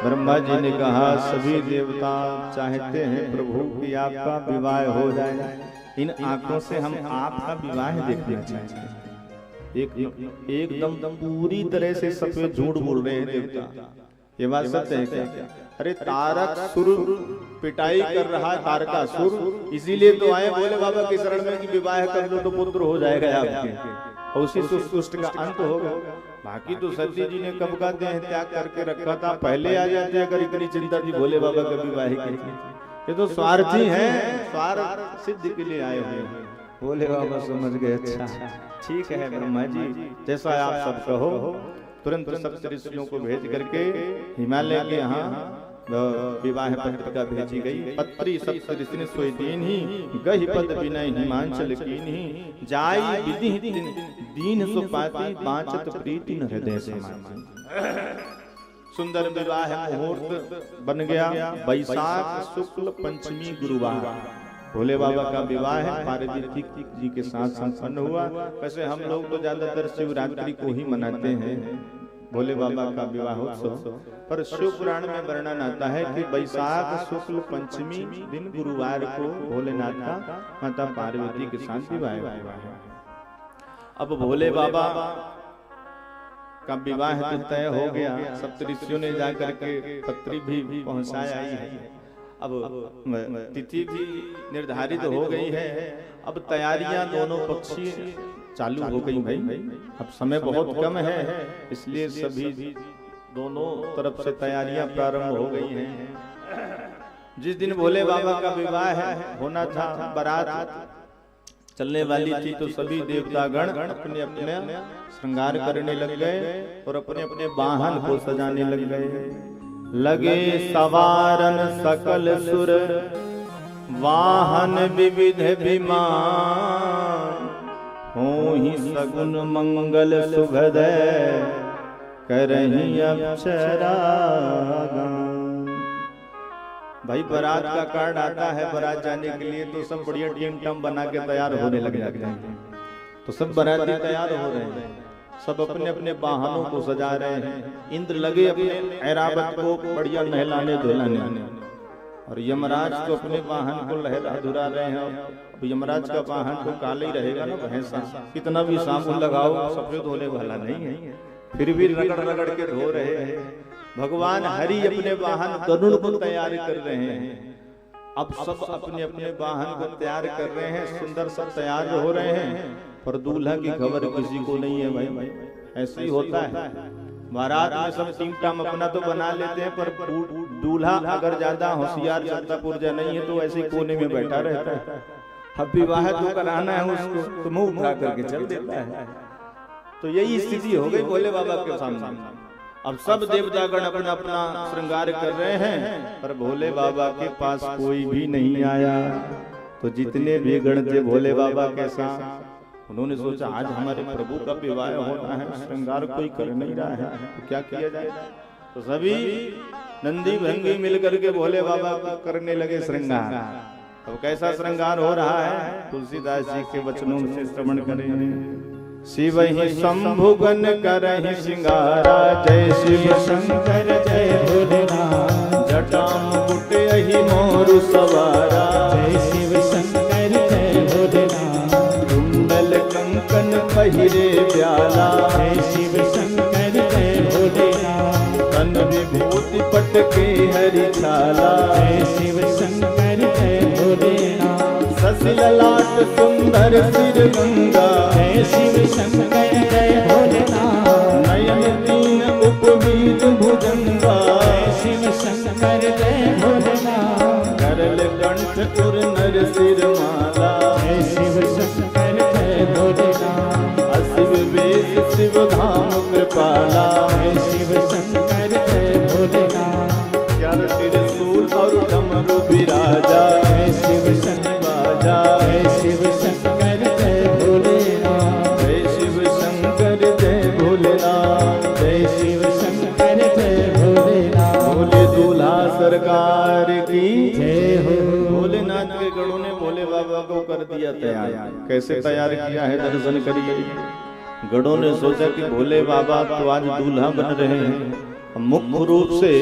ब्रह्मा जी ने कहा सभी देवता चाहते हैं प्रभु कि आपका विवाह हो जाए, इन आंखों से हम आपका विवाह देखना चाहते हैं। एकदम पूरी तरह से सफेद झूठ बोल रहे हैं देवता, ये बात सत्य है क्या? अरे तारक सुर पिटाई कर रहा तारकासुर, इसीलिए तो आए भोले बाबा की शरण में कि विवाह कर लो तो पुत्र हो जाएगा आपके, और उसी सुष्ट का अंत होगा। बाकी तो सती जी ने कब का देह त्याग करके रखा था, पहले आ जाते अगर इतनी चिंता थी भोले बाबा का विवाह की। ये तो स्वार्थी हैं, स्वार्थ सिद्ध के लिए आए हुए हैं। भोले बाबा समझ गए अच्छा ठीक है ब्रह्मा जी जैसा आप सब कहो। तुरंत सप्त ऋषियों को भेज करके हिमालय के यहाँ विवाह पत्रिका भेजी गई। पत्री सप्त ऋषि सोई दीन ही गहि पद विनय हिमांचल कीन्ही जाई विधि दीन सुपाति बांचत प्रीति न हृदय समाधि। सुंदर विवाह मुहूर्त बन गया। वैशाख शुक्ल पंचमी गुरुवार भोले बाबा का विवाह है पार्वती जी के साथ संपन्न हुआ। वैसे हम लोग तो ज्यादातर शिवरात्रि को ही मनाते हैं भोले बाबा का विवाह उत्सव, पर शिव पुराण में वर्णन आता है कि वैशाख शुक्ल पंचमी दिन गुरुवार को भोलेनाथ का माता पार्वती के साथ विवाह हुआ है। अब भोले बाबा का विवाह तय हो गया। सप्तऋषियों ने जाकर के पत्री भी पहुंचाया ही है। अब तिथि भी निर्धारित हो गई है। अब तैयारियां दोनों पक्षी चालू हो गई भाई। अब समय बहुत कम है, इसलिए सभी दोनों तरफ से तैयारियां प्रारंभ हो गई हैं। जिस दिन भोले बाबा का विवाह होना था बारात चलने वाली थी तो सभी देवतागण अपने अपने श्रृंगार करने लग गए और अपने अपने वाहन को सजाने लग गए। लगे सवारन सकल सुर वाहन विविध विमान, हो ही सगुन मंगल सुभदय करही अप्सरा गान। भाई बारात का कार्ड आता है बारात जाने के लिए तो सब बढ़िया टीम टम बना के तैयार होने लग जाते हैं। तो सब बाराती तैयार हो रहे हैं, सब अपने अपने वाहनों को सजा रहे हैं। इंद्र लगे अपने ऐरावत को बढ़िया नहलाने धुलाने, और यमराज तो अपने वाहन को लहरा धुरा रहे हैं। अब यमराज का वाहन तो काला ही रहेगा ना भैंसा, कितना भी साबुन लगाओ सफेद होने वाला नहीं है, फिर भी रगड़ रगड़ के धो रहे हैं। भगवान हरि अपने वाहन गरुड़ को तैयार कर रहे हैं। अब सब अपने अपने वाहन को तैयार कर रहे हैं, सुंदर सब तैयार हो रहे हैं, पर दूल्हा की खबर किसी को नहीं है। भाई ऐसे ही होता है, बारात में सब टीम टाम अपना तो बना लेते हैं, पर दूल्हा अगर ज्यादा होशियार चलता पुर्जा नहीं है तो ऐसे कोने में बैठा रहता है। अब विवाह तो कराना है उसको तो मुंह उठा करके चल देता है। तो यही स्थिति हो गई भोले बाबा के सामने। अब सब देवतागण अपना अपना श्रृंगार कर रहे हैं, पर भोले बाबा के पास कोई भी नहीं आया। तो जितने भी गण थे भोले बाबा के साथ, उन्होंने सोचा आज हमारे प्रभु का विवाह होना है, श्रृंगार कोई कर नहीं रहा है, तो क्या किया जाए। तो सभी नंदी भंगी मिलकर के भोले बाबा को करने लगे श्रृंगार। अब कैसा श्रृंगार हो रहा है, तुलसीदास जी के वचनों से श्रवण करेंगे। शिव ही शंभुगन करहि सिंगारा, जय शिव शंकर जय भोलेनाथ। जटा मुकुट अहि मोरु सवारा, जय शिव शंकर जय भोलेनाथ। कुंडल कंकन पहिरे प्याला, जय शिव शंकर जय भोलेनाथ। तन विभूति पटके हरि छाला, जय शिव शंकर जय भोलेनाथ। ससी ललाट सुंदर सिर गंगा, जय शिव शंकर जय भोलेनाथ। नयन तीन उपवीत भुजंगा, जय शिव शंकर जय भोलेनाथ। करल कंठ उर नर सिर माला, जय शिव शंकर जय भोलेनाथ। अशिव वेश शिव धाम कृपाला, जय शिव शंकर जय भोलेनाथ। चार त्रिशूल और डमरू विराजा, जय शिव शंकर जय शिव शंकर जय भोलेनाथ। जय शिव शंकर जय भोलेनाथ, जय शिव शंकर जय भोलेनाथ। भोले दूल्हा सरकार की जय हो। भोलेनाथ के गणों ने भोले बाबा को कर दिया तैयार। कैसे तैयार किया है दर्शन करिए। गणों ने सोचा कि भोले बाबा तो आज दूल्हा बन रहे हैं, मुख्य रूप से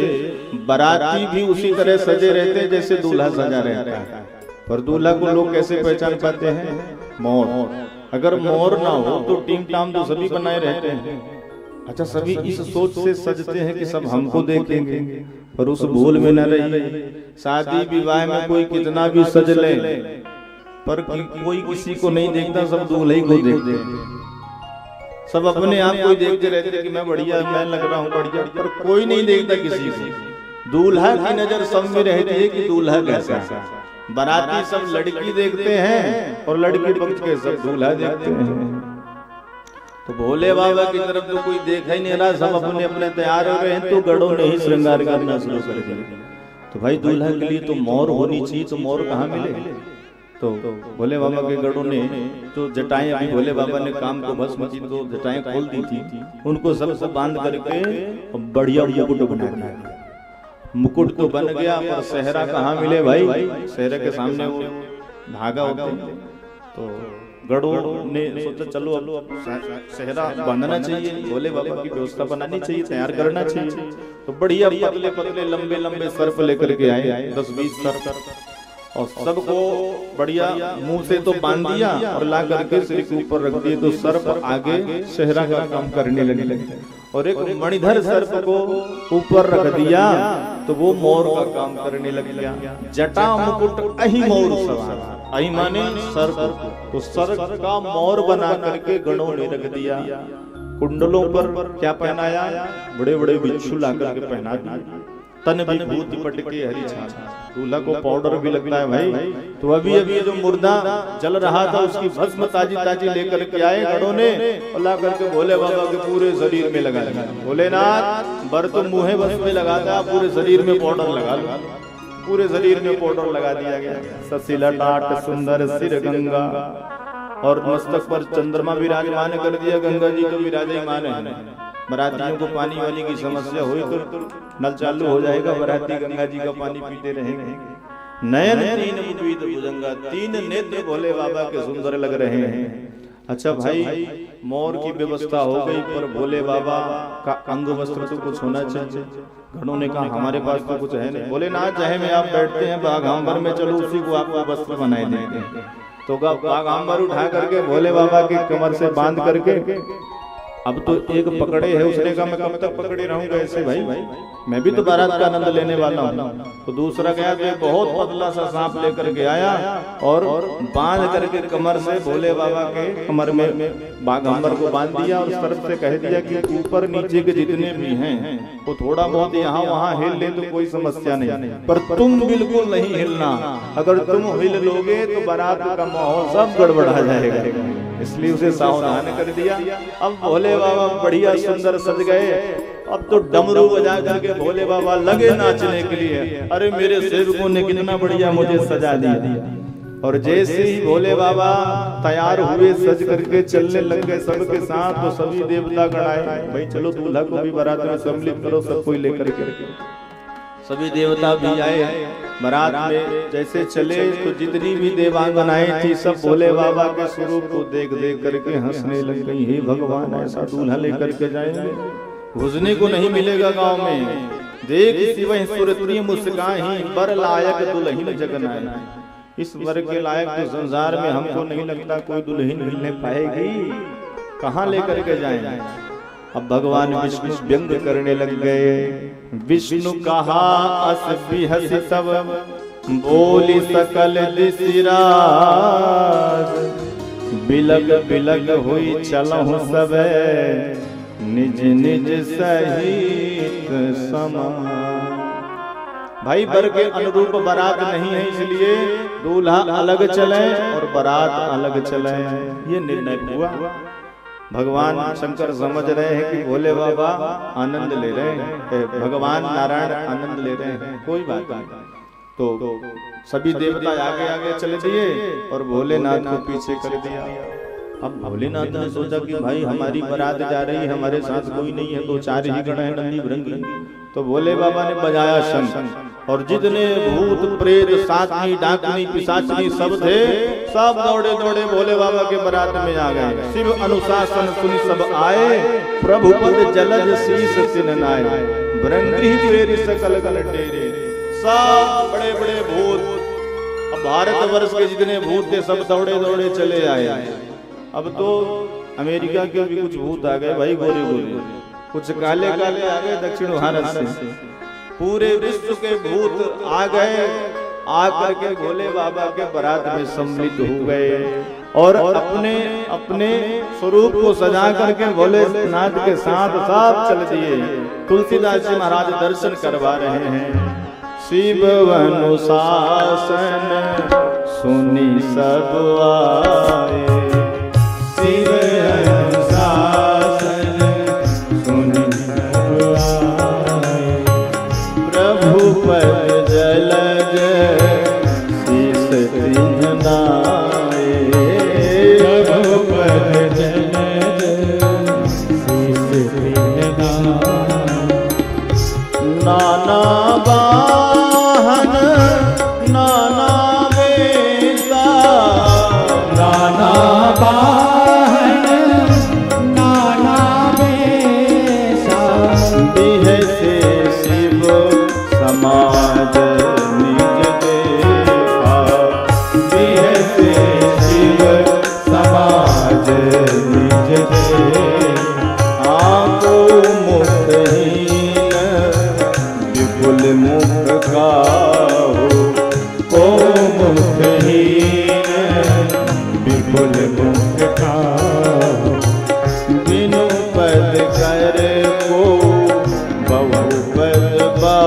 बाराती भी उसी तरह सजे रहते हैं जैसे दूल्हा सजा रहता है। पर दूल्हा को लोग कैसे पहचान पाते हैं, मोर। अगर मोर ना हो तो टीम टाम तो सभी बनाए रहते हैं। अच्छा, सभी इस सोच से सजते हैं कि सब हमको देखेंगे, पर उस भूल में न रहिए। शादी विवाह में कोई कितना भी सज ले, पर कोई किसी को नहीं देखता, सब दूल्हे ही को देखते हैं। सब अपने आप को देखते रहते हैं कि मैं बढ़िया, मैं लग रहा हूँ बढ़िया, पर कोई नहीं देखता किसी को। दूल्हा की नजर सब में रहती है कि दूल्हा कैसा है। बाराती सब लड़की देखते हैं और लड़की पक्ष के सब दूल्हा देखते हैं। तो भोले बाबा की तरफ तो कोई देखा ही नहीं रहा, सब अपने अपने तैयार हो गए हैं। तो गणों ने ही श्रृंगार करना शुरू कर दिया। तो भाई दूल्हा के लिए तो मोर होनी चाहिए, तो मोर कहाँ मिले। तो भोले बाबा के गणों ने तो जटाएं, अभी भोले बाबा ने काम को भस्म की तो जटाएं खोल दी थी, उनको सबको बांध करके बढ़िया मुकुट बना दिया। मुकुट तो बन गया, पर सेहरा कहाँ मिले भाई। सेहरा के सामने वो धागा होता है। तो गणों ने सोचा चलो अब सेहरा बांधना चाहिए, भोले बाबा की व्यवस्था बनानी चाहिए, तैयार करना चाहिए। तो बढ़िया पतले पतले लंबे लंबे सर्प लेकर के आए, 10-20 सर्प, और सबको बढ़िया मुंह से तो बांध दिया और ला करके सिर के ऊपर रख दिए। तो सर्प आगे सेहरा का काम करने लगे, और एक मणिधर सर्प को ऊपर रख दिया तो वो मोर का काम करने लग गया। जटा मुकुट अहि मोर सवार, अहि माने सर्प, तो सर्प का मोर बना करके गणों ने रख दिया। कुंडलों पर क्या पहनाया, बड़े बड़े बिच्छू ला करके पहना दिए। तन विभूति पटके हरी छाछ। दूल्हा को पाउडर भी लगता है भाई। तो अभी अभी जो मुर्दा जल रहा था उसकी भस्म ताजी ताजी लेकर के आए गढ़ों ने और ला करके भोले बाबा के पूरे शरीर में लगा दिया। भोलेनाथ बर तो मुँह भस्म में लगाता है, पूरे शरीर में पाउडर लगा लो। पूरे शरीर में पाउडर लगा दिया गया। ससीला टाट सुंदर सिर गंगा और मस्तक पर चंद्रमा विराजमान कर दिया। गंगा जी को विराजमान है। बरातियों को पानी वाली की समस्या हुई तो नल चालू हो जाएगा, बराती गंगा जी का पानी पीते रहेंगे। नयन तीन मुद्विद भुजंगा, तीन नेत्र भोले बाबा के सुंदर लग रहे हैं। अच्छा भाई, मोर की व्यवस्था हो गई, पर भोले बाबा का अंग वस्त्र तो कुछ होना चाहिए। गणों ने कहा हमारे पास तो कुछ है नहीं। बोले ना, चाहे में आप बैठते हैं बाघांबर में, चलो उसी को आपको वस्त्र बनाए देंगे। तो बाघांबर उठा करके भोले बाबा की कमर से बांध करके, अब तो एक पकड़े है, उसने कहा मैं कब तक पकड़े रहूंगा ऐसे भाई, मैं भी तो बारात का आनंद लेने वाला हूँ। तो दूसरा गया तो बहुत पतला सा सांप लेकर के आया और बांध करके कमर से भोले बाबा के कमर में बाघंबर को बांध दिया और तरफ से कह दिया कि ऊपर नीचे के जितने भी हैं वो थोड़ा बहुत यहाँ वहाँ हिल ले तो कोई समस्या नहीं, पर तुम बिल्कुल नहीं हिलना। अगर तुम हिल लोगे तो बारात का माहौल सब गड़बड़ा जाएगा, इसलिए उसे सावधान कर दिया। अब भोले बाबा बढ़िया सुंदर सज गए। अब तो डमरू बजा करके भोले बाबा लगे नाचने के लिए। अरे मेरे सेवकों ने कितना बढ़िया मुझे सजा दिया। और जैसे ही भोले बाबा तैयार हुए, सज करके चलने लग गए सबके साथ, तो सभी देवता गण आए। भाई चलो दूल्हा को भी बारात में सम्मिलित करो, सब कोई लेकर के। सभी देवता भी आए बारात में। जैसे चले तो जितनी भी देवांगनाएं थी सब भोले बाबा के स्वरूप को देख देख करके हंसने लग गई। हे भगवान, ऐसा दूल्हा लेकर के जाएंगे, घुसने को नहीं मिलेगा गांव में। देख शिवहि सुरतुरी मुस्काहि, बर लायक दुल्हन जगनाए। इस वर के लायक तो संसार में हमको नहीं लगता कोई दुल्हन मिलने पाएगी, कहाँ लेकर के जाएंगे। अब भगवान विष्णु व्यंग करने लग गए। विष्णु कहा अस बिहस तब, बोली सकल दिसिराज। बिलग बिलग हुई चलहु सब, निज निज सहित समान। भाई बर के अनुरूप बारात नहीं है, इसलिए दूल्हा अलग चले और बारात अलग चले, ये निर्णय हुआ। भगवान शंकर समझ रहे हैं कि भोले बाबा आनंद ले रहे हैं, भगवान नारायण आनंद ले रहे हैं, कोई बात नहीं। तो सभी देवता आगे आगे चले दिए और भोलेनाथ को पीछे कर दिया। अब भोलेनाथ ने सोचा कि भाई हमारी बारात जा रही, हमारे साथ कोई नहीं है, तो चार ही गण है नंदी भृंगी। तो भोले बाबा ने बजाया शंख और जितने भूत प्रेत सातनी डाकनी पिशाचनी सब थे, सब दौड़े दौड़े भोले बाबा के बारात में आ गए। शिव अनुशासन सुन सब आए, प्रभु पद जलज शीस तिन नाय। भृंगी प्रेरी सकल गण डेरे, सब बड़े बड़े भूत, अब भारतवर्ष के जितने भूत थे सब दौड़े दौड़े चले आए। अब तो अमेरिका के भी कुछ भूत आ गए भाई, गोरे गोरे, कुछ काले काले आ गए दक्षिण भारत से। पूरे विश्व के भूत आ गए, आकर के भोले बाबा के बारात में सम्मिलित हो गए और अपने अपने स्वरूप को सजा करके भोलेनाथ के साथ साथ चल दिए। तुलसीदास जी महाराज दर्शन करवा रहे हैं। शिव अनुशासन सुनी सब आए, शिव अनुशासन सुनी सब आए। प्रभु पद जलज शीस तिन नाय। प्रभु पद जलज शीस तिन नाय। नाना वाहन नाना वेशा, नाना वाहन नाना वेशा। बिहसे शिव समाज निज देखा, बिहसे शिव समाज निज देखा। आको मुखहीन विपुल मुख काहू, को मुखहीन विपुल मुख काहू। बिनु पद कर को बहु पद बा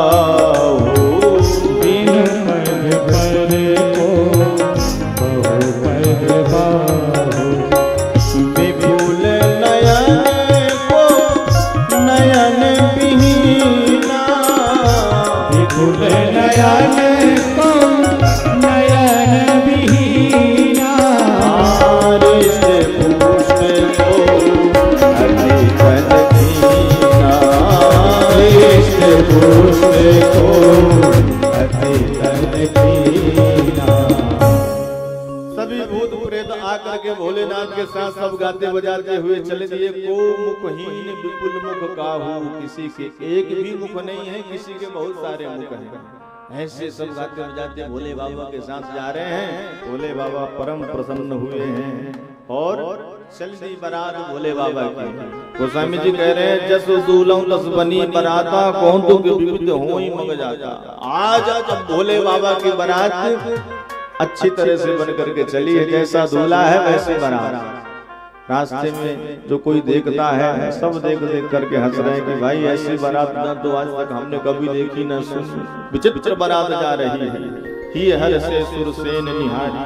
गाते बजाते हुए चले दिए। को मुखहीन विपुल मुख काहू, किसी के एक भी मुख नहीं है, किसी के बहुत सारे मुख हैं। ऐसे सब गाते बजाते भोले बाबा के साथ जा रहे हैं। भोले बाबा परम प्रसन्न हुए हैं और चल दी बारात भोले बाबा की। गोस्वामी जी कह रहे हैं जस दूलौ तस बनी बराता, कौन तो के विविध होई मग जाता। आज जब भोले बाबा की बारात अच्छी तरह से बन करके चली है, जैसा दूल्हा है वैसे बारात। रास्ते में जो कोई देखता है सब देख देख करके हंस रहे हैं कि भाई ऐसी बारात ना तो आज तक हमने कभी देखी ना सुनी। विचित्र बारात जा रही है। ही हर से सुरसेन निहारी,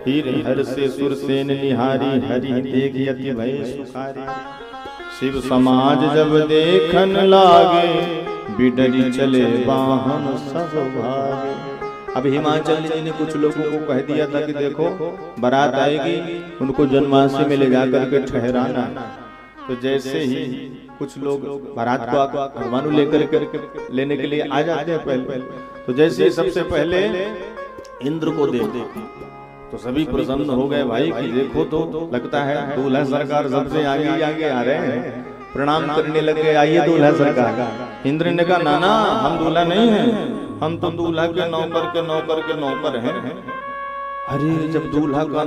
हीर हर से सुरसेन निहारी, हरि देखी अति भय सुखारी। शिव समाज जब देखन लागे, बिडरी चले वाहन सब भागे। अब हिमाचल जी ने कुछ लोगों को कह दिया था कि देखो बारात आएगी, उनको जनमानसी में ले जाकर के ठहराना। तो जैसे ही कुछ लोग बारात को परमाणु लेकर लेने के लिए आ जाते हैं पहले, तो जैसे सबसे पहले इंद्र को देख तो सभी प्रसन्न हो गए भाई कि देखो तो लगता है दूल्हा सरकार सबसे आगे आगे आ रहे हैं। प्रणाम करने लगे, आइए दूल्हा सरकार। इंद्र ने कहा ना ना, हम दूल्हा नहीं हैं, हम तो दूल्हा के नौकर हैं। अरे जब दूल्हा का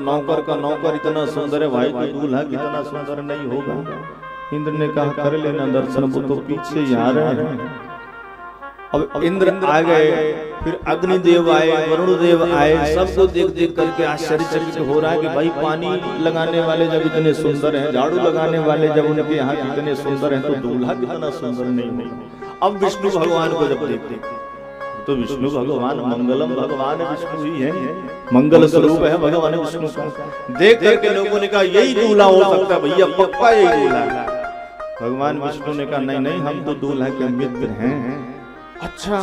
नौकर इतना सुंदर है भाई, तो दूल्हा कितना सुंदर नहीं होगा। इंद्र ने कहा कर लेना दर्शन, वो तो पीछे ही आ रहे हैं। अब इंद्र आ गए, फिर अग्निदेव आए, वरुण देव आए। सबको देख देख करके आश्चर्यचकित हो रहा है कि भाई पानी लगाने वाले जब इतने सुंदर हैं, झाड़ू लगाने वाले जब उनके यहाँ इतने सुंदर हैं, तो दूल्हा कितना सुंदर नहीं। अब विष्णु भगवान को जब देखते तो विष्णु भगवान मंगलम भगवान विष्णु ही है, मंगल स्वरूप है भगवान विष्णु का। देख करके लोगों ने कहा यही दूल्हा हो सकता है भैया, पक्का यही दूल्हा है। भगवान विष्णु ने कहा नहीं नहीं, हम तो दूल्हा के मित्र हैं। अच्छा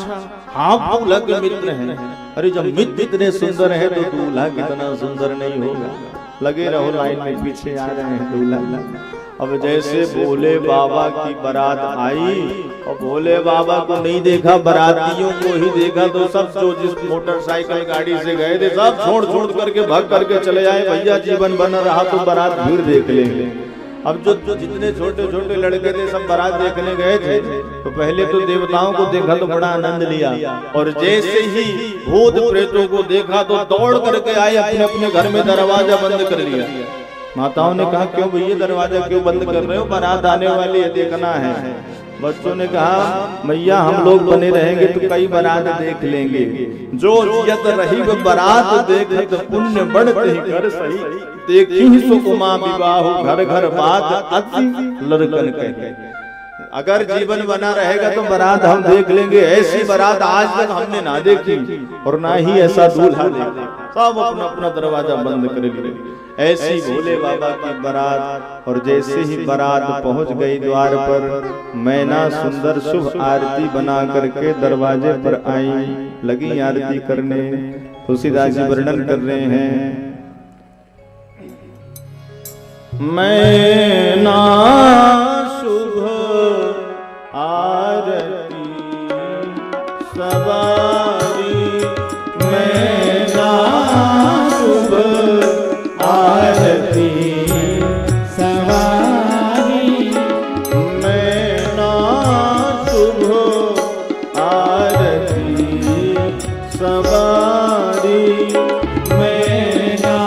हाँ, दूल्हा के मित्र हैं। अरे जब मित्र इतने सुंदर है तो दूल्हा कितना सुंदर नहीं होगा। लगे रहो लाइन में, पीछे आ रहे हैं दूल्हा। अब जैसे भोले बाबा की बारात आई और भोले बाबा को नहीं देखा, बारातियों को ही देखा, तो सब जो जिस मोटरसाइकिल गाड़ी से गए थे सब छोड़ करके भाग करके चले आए। भैया जीवन बन रहा तो बारात भीड़ देख लेंगे। अब जो जितने छोटे छोटे लड़के थे सब बारात देखने गए थे, तो पहले तो देवताओं को देखा तो बड़ा आनंद लिया, और जैसे ही भूत प्रेतों को देखा तो दौड़ करके आए, अपने अपने घर में दरवाजा बंद कर लिया। माताओं ने कहा क्यों भैया दरवाजा क्यों बंद कर रहे हो, बारात आने वाली है, देखना है। बच्चों ने कहा भैया हम लोग बने रहेंगे तो कई बारात देख लेंगे, जो जियत रही वो बारात देखत पुण्य बढ़त ही कर सही। देखी ही सो उमा विवाह, घर घर बात अति लड़कन कहे। अगर जीवन बना रहेगा तो बारात हम देख लेंगे। ऐसी बारात आज तक हमने ना देखी और ना ही ऐसा दूल्हा देखा। सब अपना अपना दरवाजा बंद कर लिए। ऐसी भोले बाबा की बारात, और जैसे ही बारात पहुंच गई द्वार पर, मैना सुंदर शुभ आरती बना करके दरवाजे पर आई, लगी आरती करने। तुलसीदास जी वर्णन कर रहे हैं, मैना शुभ आरती सवारी, मैना शुभ आरती सवारी, मैना शुभ आरती सवारी, मैना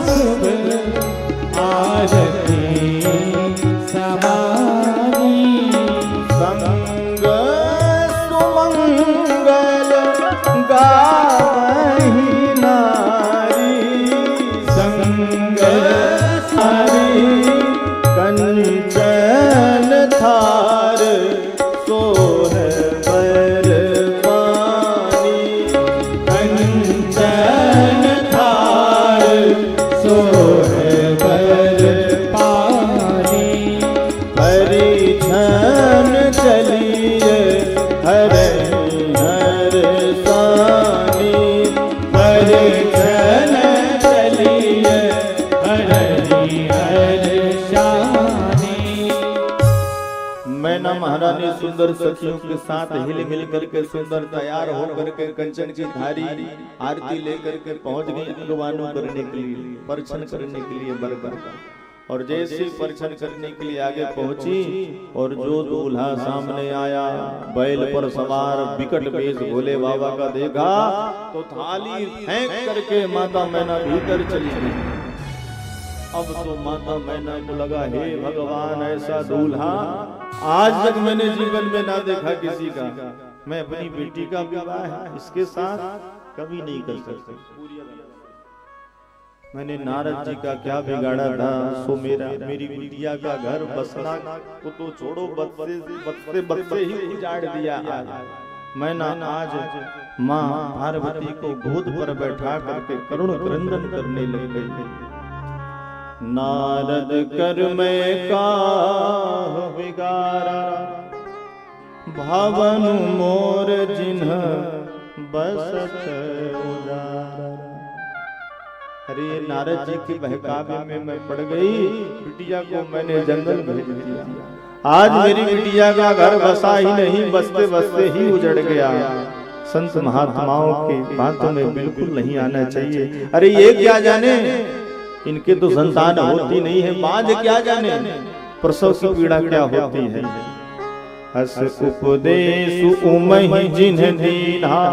शुभ आरती सवारी। संग सुमंगल गावहि नारी, संग हरि कंचन थार सोह बर पानी, कंचन थार सोह बर पानी। हरिझन चलिए हरि हर सानी, हरिझन चलिए हरि हर शानी। मैना महारानी सुंदर सखियों के साथ हिल मिल करके सुंदर तैयार होकर के कंचन की धारी आरती लेकर के पहुंच गई अगवानु करने के लिए, परछन करने के लिए बरबर। और जैसे परिछन करने के लिए आगे पहुंची और जो दूल्हा सामने आया बैल पर सवार विकट वेश भोले बाबा का देखा तो थाली फेंक करके माता मैना भीतर चली गई। अब तो माता मैना को लगा, हे भगवान, ऐसा दूल्हा आज तक मैंने जीवन में ना देखा किसी का। मैं अपनी बेटी का विवाह इसके साथ कभी नहीं कर सकती। मैंने नारद जी का क्या बिगाड़ा था, सो मेरी बिटिया का घर बसना को तो छोड़ो, बदसे ही उजाड़ दिया। मैं ना आज माँ पार्वती को गोद पर बैठा करके करुण क्रंदन करने लग गई। नारद कर मैं का बिगाड़ा, भवन मोर जिन्ह बसत उजाड़ा। अरे नारद जी की बहकावे में मैं पड़ गई, बिटिया को मैंने जंगल भेज दिया। आज मेरी बिटिया का घर बसा ही नहीं, बसते बसते ही उजड़ गया। संत महात्माओं के बातों में बिल्कुल नहीं आना चाहिए। अरे ये क्या जाने, इनके तो संतान होती नहीं है, बाज क्या जाने प्रसव की पीड़ा क्या होती है। हस उपदेश उमहि जिन्ह दीन्हा,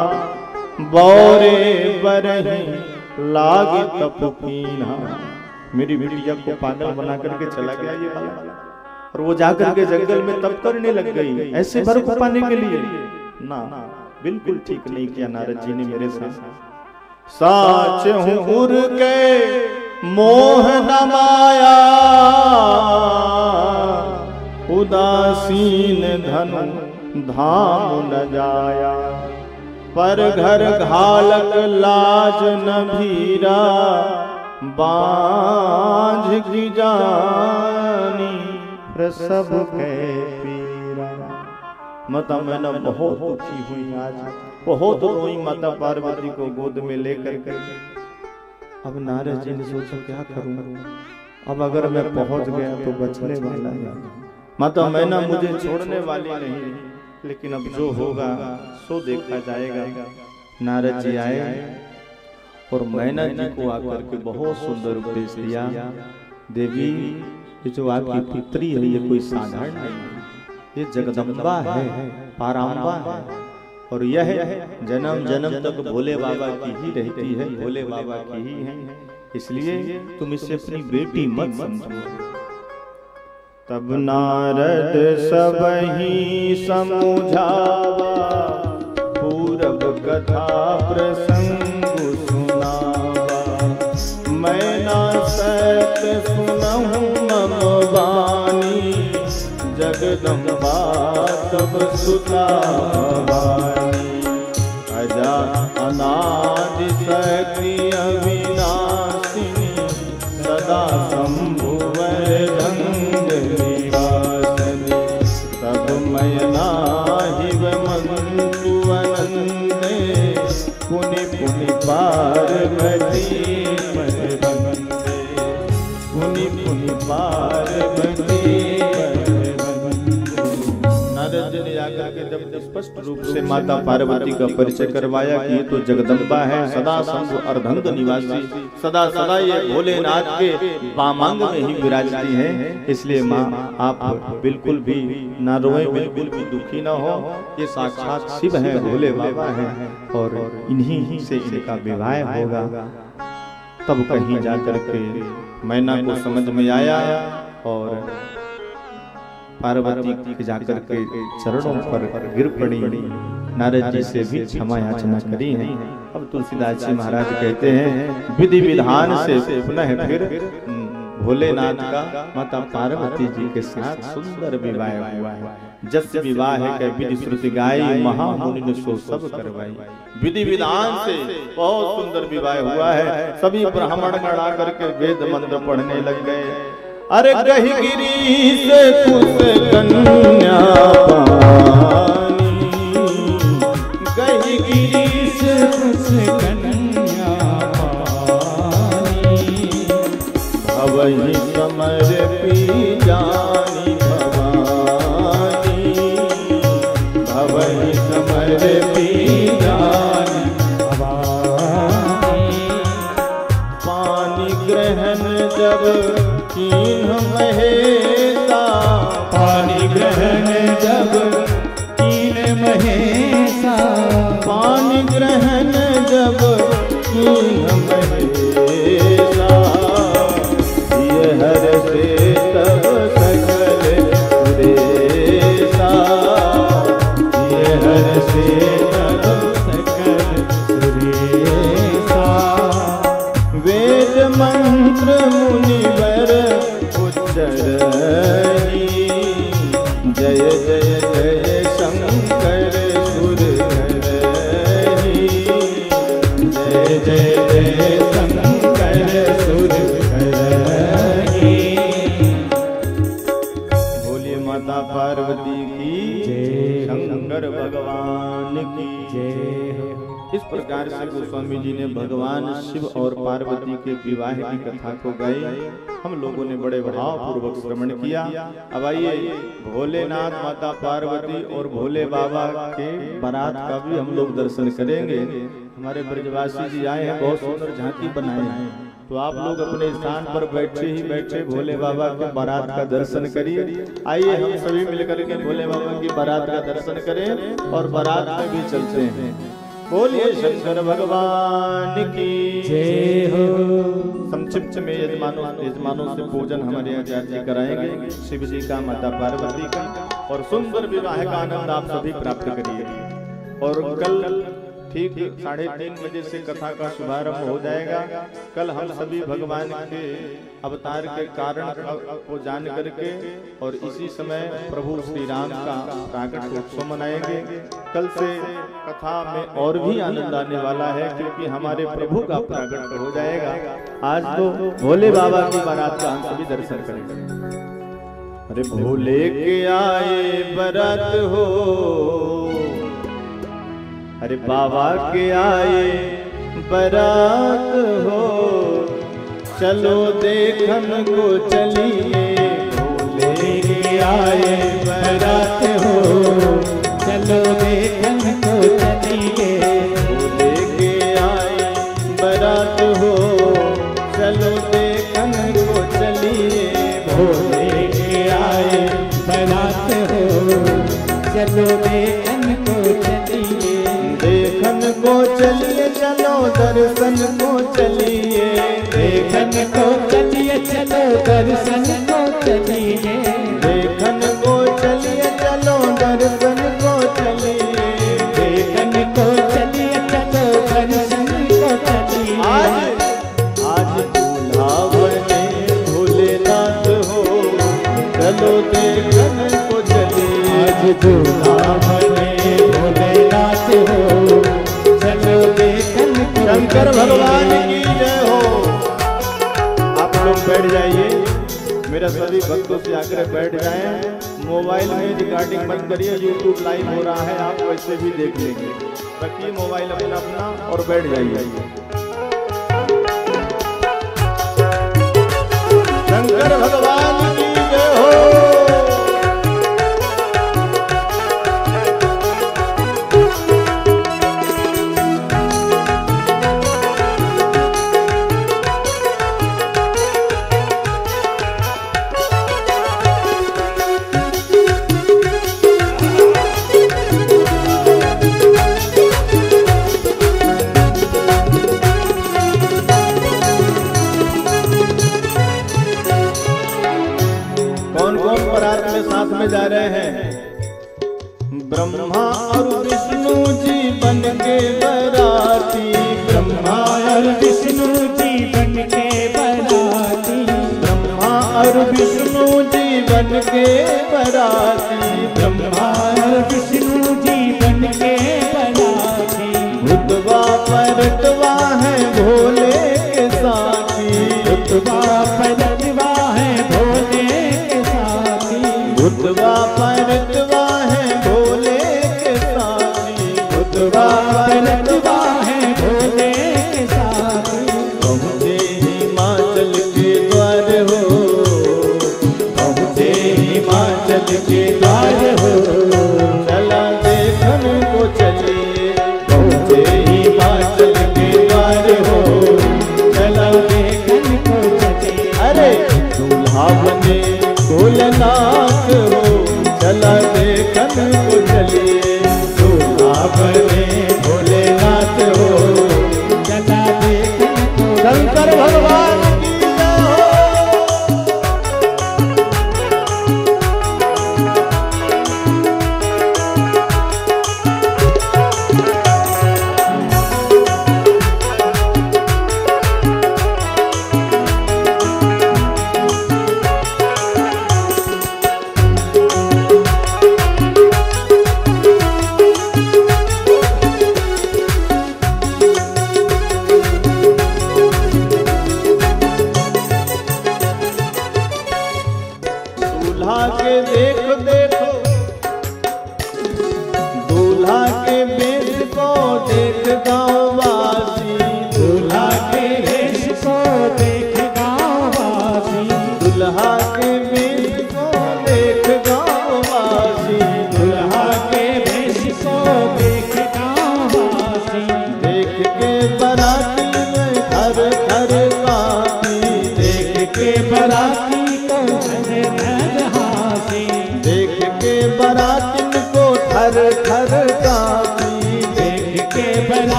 बौरे बरहि लागे तप कीन्हा। मेरी बिटिया को पागल बना करके चला गया ये बाबा, और वो जाकर के जंगल में तप करने लग गई ऐसे वर को पाने के लिए। ना, बिल्कुल ठीक नहीं किया नारद जी ने मेरे साथ। साच हूँ उर के मोह न माया, उदासीन धनु धाम न जाया। पर घर घालक लाज न भीरा, बांझ की जानी प्रसव के पीरा। माता मैना बहुत दुखी हुई, आज बहुत रोई माता पार्वती को गोद में लेकर के। अब नारद जी ने सोचा क्या करूं, अब अगर मैं पहुंच गया तो बचने वाला है, माता मैना मुझे छोड़ने वाली नहीं, लेकिन अब जो होगा सो देखा जाएगा। नारद जी आए और मैना जी को आकर के बहुत सुंदर उपदेश दिया। देवी, ये जो आपकी पुत्री है ये कोई साधारण नहीं, ये जगदम्बा है, पाराम्बा है, और यह जन्म जन्म तक भोले बाबा की ही रहती है, भोले बाबा की ही है। इसलिए तुम इसे अपनी बेटी मत समझो। तब नारद सबहि समुझावा, पूरब कथा प्रसंग सुनावा। मैना सत सुनहु मम वाणी, जगदम्बा तब सुता भवानी। अजा अनादि शक्ति अविनाशिनी, सदा शंभुवर रंग निवासनी। तब मैना हिव मंतु अनंदे, पुनि पुनि पार्वती मन बंदे। पुनि पुनि पार्वती जब स्पष्ट रूप से माता पार्वती का परिचय करवाया कि ये तो जगदम्बा है, सदा शंभु अर्धंग निवासी, सदा सदा ये भोलेनाथ के वामांग में ही विराजती है। इसलिए माँ आप बिल्कुल भी ना रोए, बिल्कुल भी दुखी ना हो। ये साक्षात शिव है, भोले बाबा है, और इन्हीं से इनका विवाह होगा। तब कहीं जाकर के मैना को समझ में आया और पार्वती के जाकर के चरणों पर गिर पड़ी, नारद जी से भी क्षमा याचना करी है। अब तुलसीदास जी महाराज कहते हैं, विधि विधान से पुनः फिर भोलेनाथ का माता पार्वती जी के साथ सुंदर विवाह हुआ है। जस विवाह के विधि श्रुति गाई, महामुनि ने सो सब करवाई। विधि विधान से बहुत सुंदर विवाह हुआ है। सभी ब्राह्मण गण आकर के वेद मंत्र पढ़ने लग गए। अरे कही गिरी से खुश कन्या पानी, कही गिरी से खुश कन्या पानी। भवहि समर्पी जानी भवानी, भवहि समर्पी जानी भवानी। पानी ग्रहण जब कीन्ह जय जय जय शंकर सुर करहि, जय जय जय शंकर सुर करहि। बोलिए माता पार्वती की जय, शंकर भगवान की जय। इस प्रकार से गोस्वामी जी ने भगवान शिव और पार्वती के विवाह की कथा को गाई। हम लोगों ने बड़े भावपूर्वक श्रवण किया। अब आइए भोलेनाथ, माता पार्वती और भोले बाबा के बारात का भी हम लोग दर्शन करेंगे। हमारे ब्रजवासी जी आए हैं, बहुत सुंदर झांकी बनाए हैं, तो आप लोग अपने स्थान पर बैठे ही बैठे भोले बाबा के बारात का दर्शन करिए। आइए हम सभी मिलकर के भोले बाबा की बारात का दर्शन करें और बारात में भी चलते हैं। बोलिए शंकर भगवान की जय हो। संक्षिप्त में यजमानों से पूजन हमारे आचार्य जी कराएंगे, शिव जी का, माता पार्वती का, और सुंदर विवाह का आनंद आप सभी प्राप्त करिए। और कल ठीक 3:30 बजे से कथा का शुभारंभ हो जाएगा। कल हम सभी भगवान के अवतार के कारण को जान करके और इसी समय प्रभु श्री राम का प्राकट उत्सव मनाएंगे। कल से कथा में और भी आनंद आने वाला है, क्योंकि हमारे प्रभु का प्राकट हो जाएगा। आज तो भोले बाबा की बारात का हम सभी दर्शन करेंगे। अरे भोले के आए बारात हो, अरे बाबा के आए बारात हो, चलो देखन को चलिए। भोले के आए बारात हो, चलो देखन को चलिए। भोले के आए बारात हो, चलो देखन को चलिए। भोले के आए बारात हो, चलो देखन को चलिए। देखन को चलिए, चलो दर्शन को चलिए। देखन को चलिए, चलो दर्शन को चलिए। देखन को चलिए, चलो दर्शन को चलिए। देखन को चलिए, चलो दर्शन को चलिए। आज दूल्हा बने भोलेनाथ हो, चलो देखन को चलिए। आज दूल्हा बने भोलेनाथ हो, चलो देखन को। शंकर भगवान की जय हो। आप लोग बैठ जाइए, मेरा सभी भक्तों से आग्रह बैठ जाएं। मोबाइल में रिकॉर्डिंग बंद करिए, यूट्यूब लाइव हो रहा है, आप वैसे भी देख लेंगे। रखिए मोबाइल अपना अपना और बैठ जाइए। शंकर भगवान की जय हो। जा रहे हैं। ब्रह्मा और विष्णु जी बन के बराती, ब्रह्मा और विष्णु जी बन के बराती। ब्रह्मा और विष्णु जी बन के बराती। ब्रह्मा और विष्णु जी बन के बराती। भूतवा परतवा है भोले के साथी। भूतवा परतवा है भोले के साथी। भूतवा परतवा है भोले के साथी। भूतवा परतवा है भोले के साथी। पहुँचे हिमाचल के द्वार हो, पहुँचे हिमाचल के द्वार हो, चला देखन को चलिए। पहुँचे हिमाचल के द्वार हो, चला देखन को चलिए। अरे दूल्हा बने भोलेनाथ हो, चला देखन को चलिए। दूल्हा बने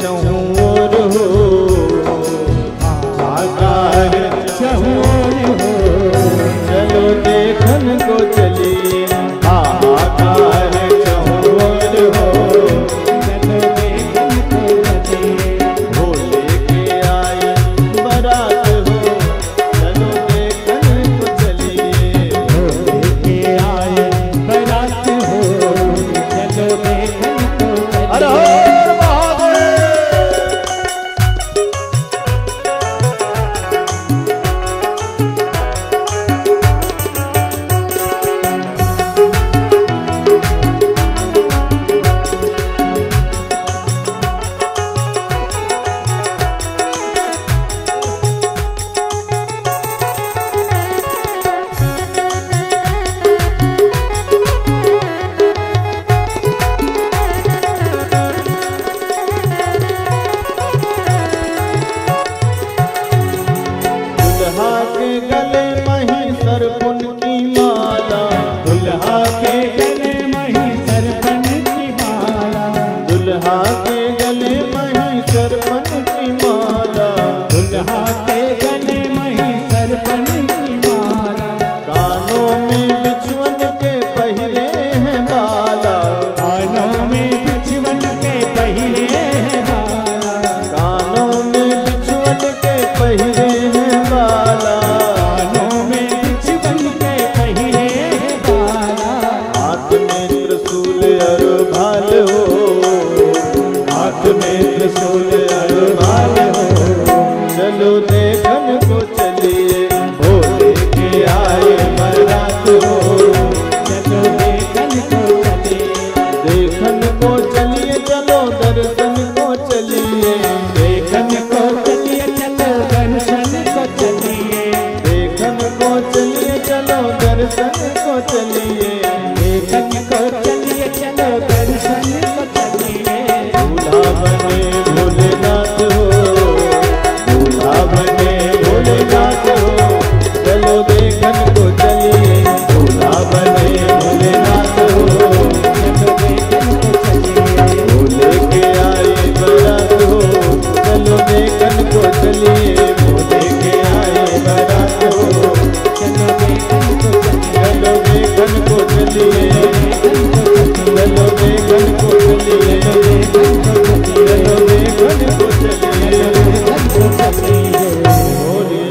चहुओर हो, हाहाकार चहुओर हो, चलो देखन को चलिए, हाहाकार चहुओर हो, चलो देखन को चलिए, भोले के आए बारात हो, चलो देखन को चलिए, भोले के आए बारात हो, चलो देखन को चलिए।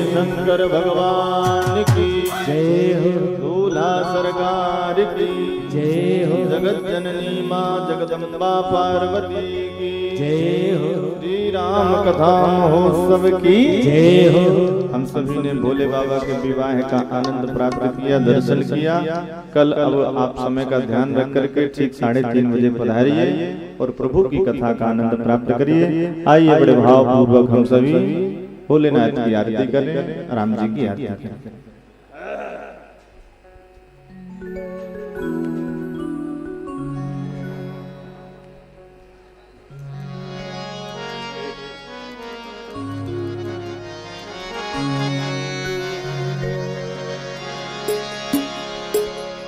शंकर भगवान की जय हो, दूल्हा सरकार की जय हो, जगत जननी माँ जगदम्बा पार्वती की जय हो, श्री राम कथा महोत्सव की जय हो। हम सभी ने भोले बाबा के विवाह का आनंद प्राप्त किया, दर्शन किया। कल अब आप समय का ध्यान रख करके ठीक 3:30 बजे पधारिए और प्रभु की कथा का आनंद प्राप्त करिए। आइए बड़े भाव पूर्वक हम सभी भोलेनाथ की आरती करें, राम जी की आरती करें।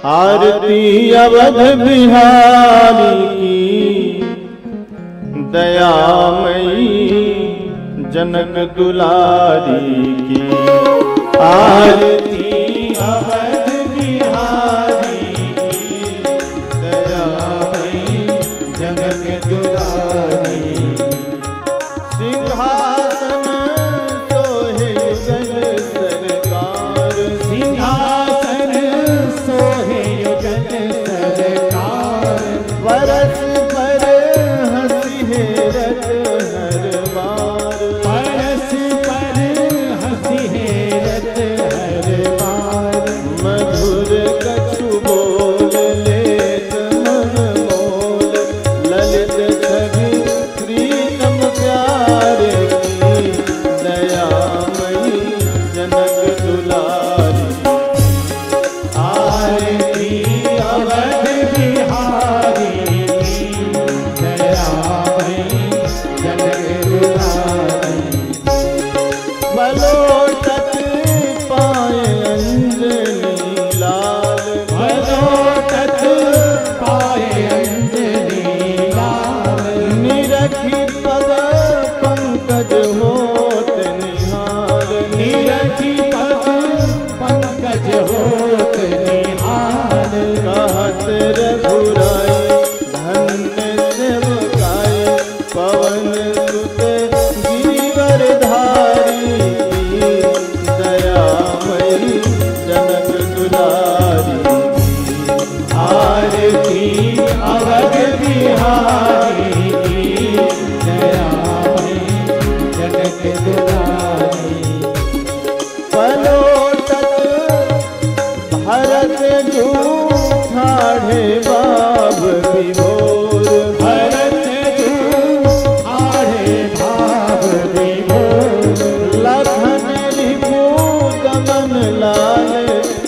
आरती अवध बिहारी की दयामयी जनक दुलारी की, आरती अवध बिहारी की दयामयी जनक दुलारी, सिंहासन सोहे युगल सरकार, सिंहासन सोहे युगल सरकार, वरस पर हंसी हेरत हर बार, परस पर हंसी हेरत हर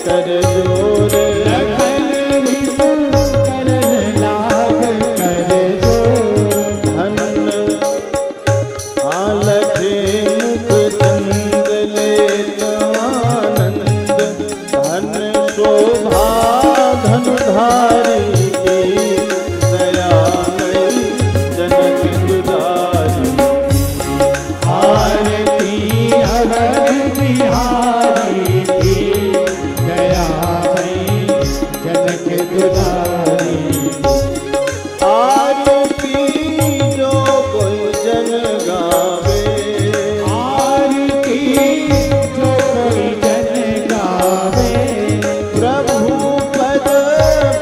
कर जोर, लखन विपुल करन लाग कर जोर। धन आलखे मुख चंद लेत आनंद, धन शोभा धनुधारी की, दया मई जनक दुलारी। आरती अवध बिहारी की, दया मई जनक दुलारी। आरती जो कोई जन गावे, आरती जो कोई जन गावे, प्रभु पद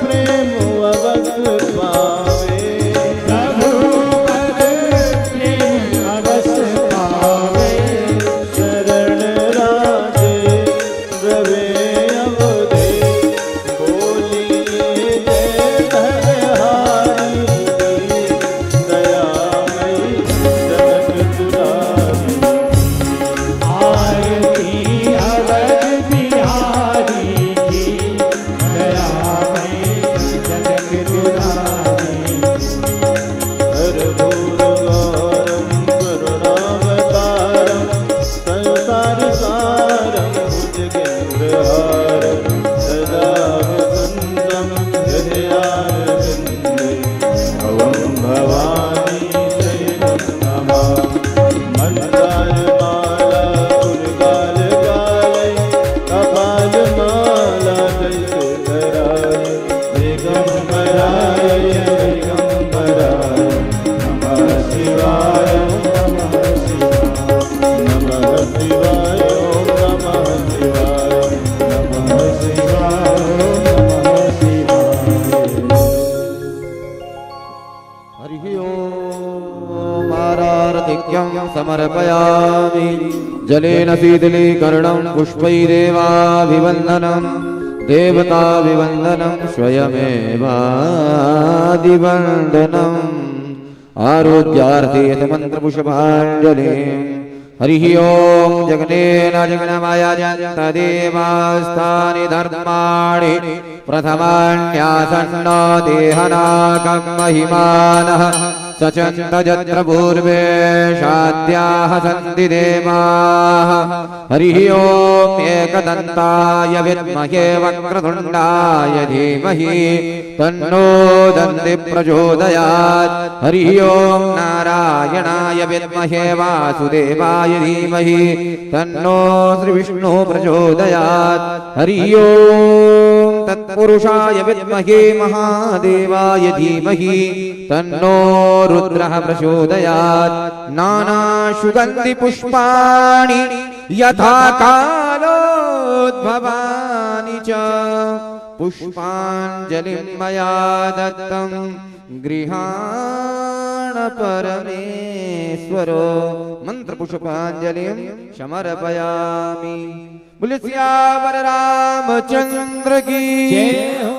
प्रेम अवस पावे। प्रभु पद प्रेम अवस पावे। शरण राजे रवे अवधे, बोलिए जय धनहारी की, दया मई जनक दुलारी। आरती अवध बिहारी की, दया मई जनक दुलारी। हर भूर गौरम करुणावतारम, संसार सारम भुजगेन्द्रहारम, सदा वसंतम हृदयारविंदे, भवं भवानी शयनं नमामि। मंदार माला फुलगाल गालै, कपाल माला जैसे धराय, दिगंबराय दिगंबराय, नमः शिवाय नमः शिवाय, नमः शिवाय नमः शिवाय, नमः शिवाय नमः शिवाय। हरि ओम आरार्तिक्यं समर्पयामि जलेन शीतलीकरणं पुष्पैरेवाभिवन्दनं देवताभिवन्दनं स्वयमेवादिवन्दनम् आरोग्यार्थे मन्त्रपुष्पाञ्जलिं हरिः ओम जगनेन जगन्माया देवास्तानि धर्माणि प्रथमान्यासन्न देहनागं महिमानः सचन्द यत्र पूर्वे शाद्याः सन्ति देवाः हरिः ओम एकदन्ताय विद्महे वक्रतुण्डाय धीमहि तन्नो दन्ति प्रचोदयात् हरिः ओम नारायणाय विद्महे वासुदेवाय धीमहि तन्नो श्रीविष्णुः प्रचोदयात् हरिः ओम तत्पुरुषाय विद्महे महादेवाय धीमहि तन्नो रुद्रः प्रचोदयात् नानासुगन्धि पुष्पाणि यथा कालोद्भवानि च पुष्पाञ्जलिं मया दत्तं गृहाण परमेश्वरो मंत्रपुष्पाञ्जलिं समर्पयामि। बोले सियावर रामचंद्र की जय हो।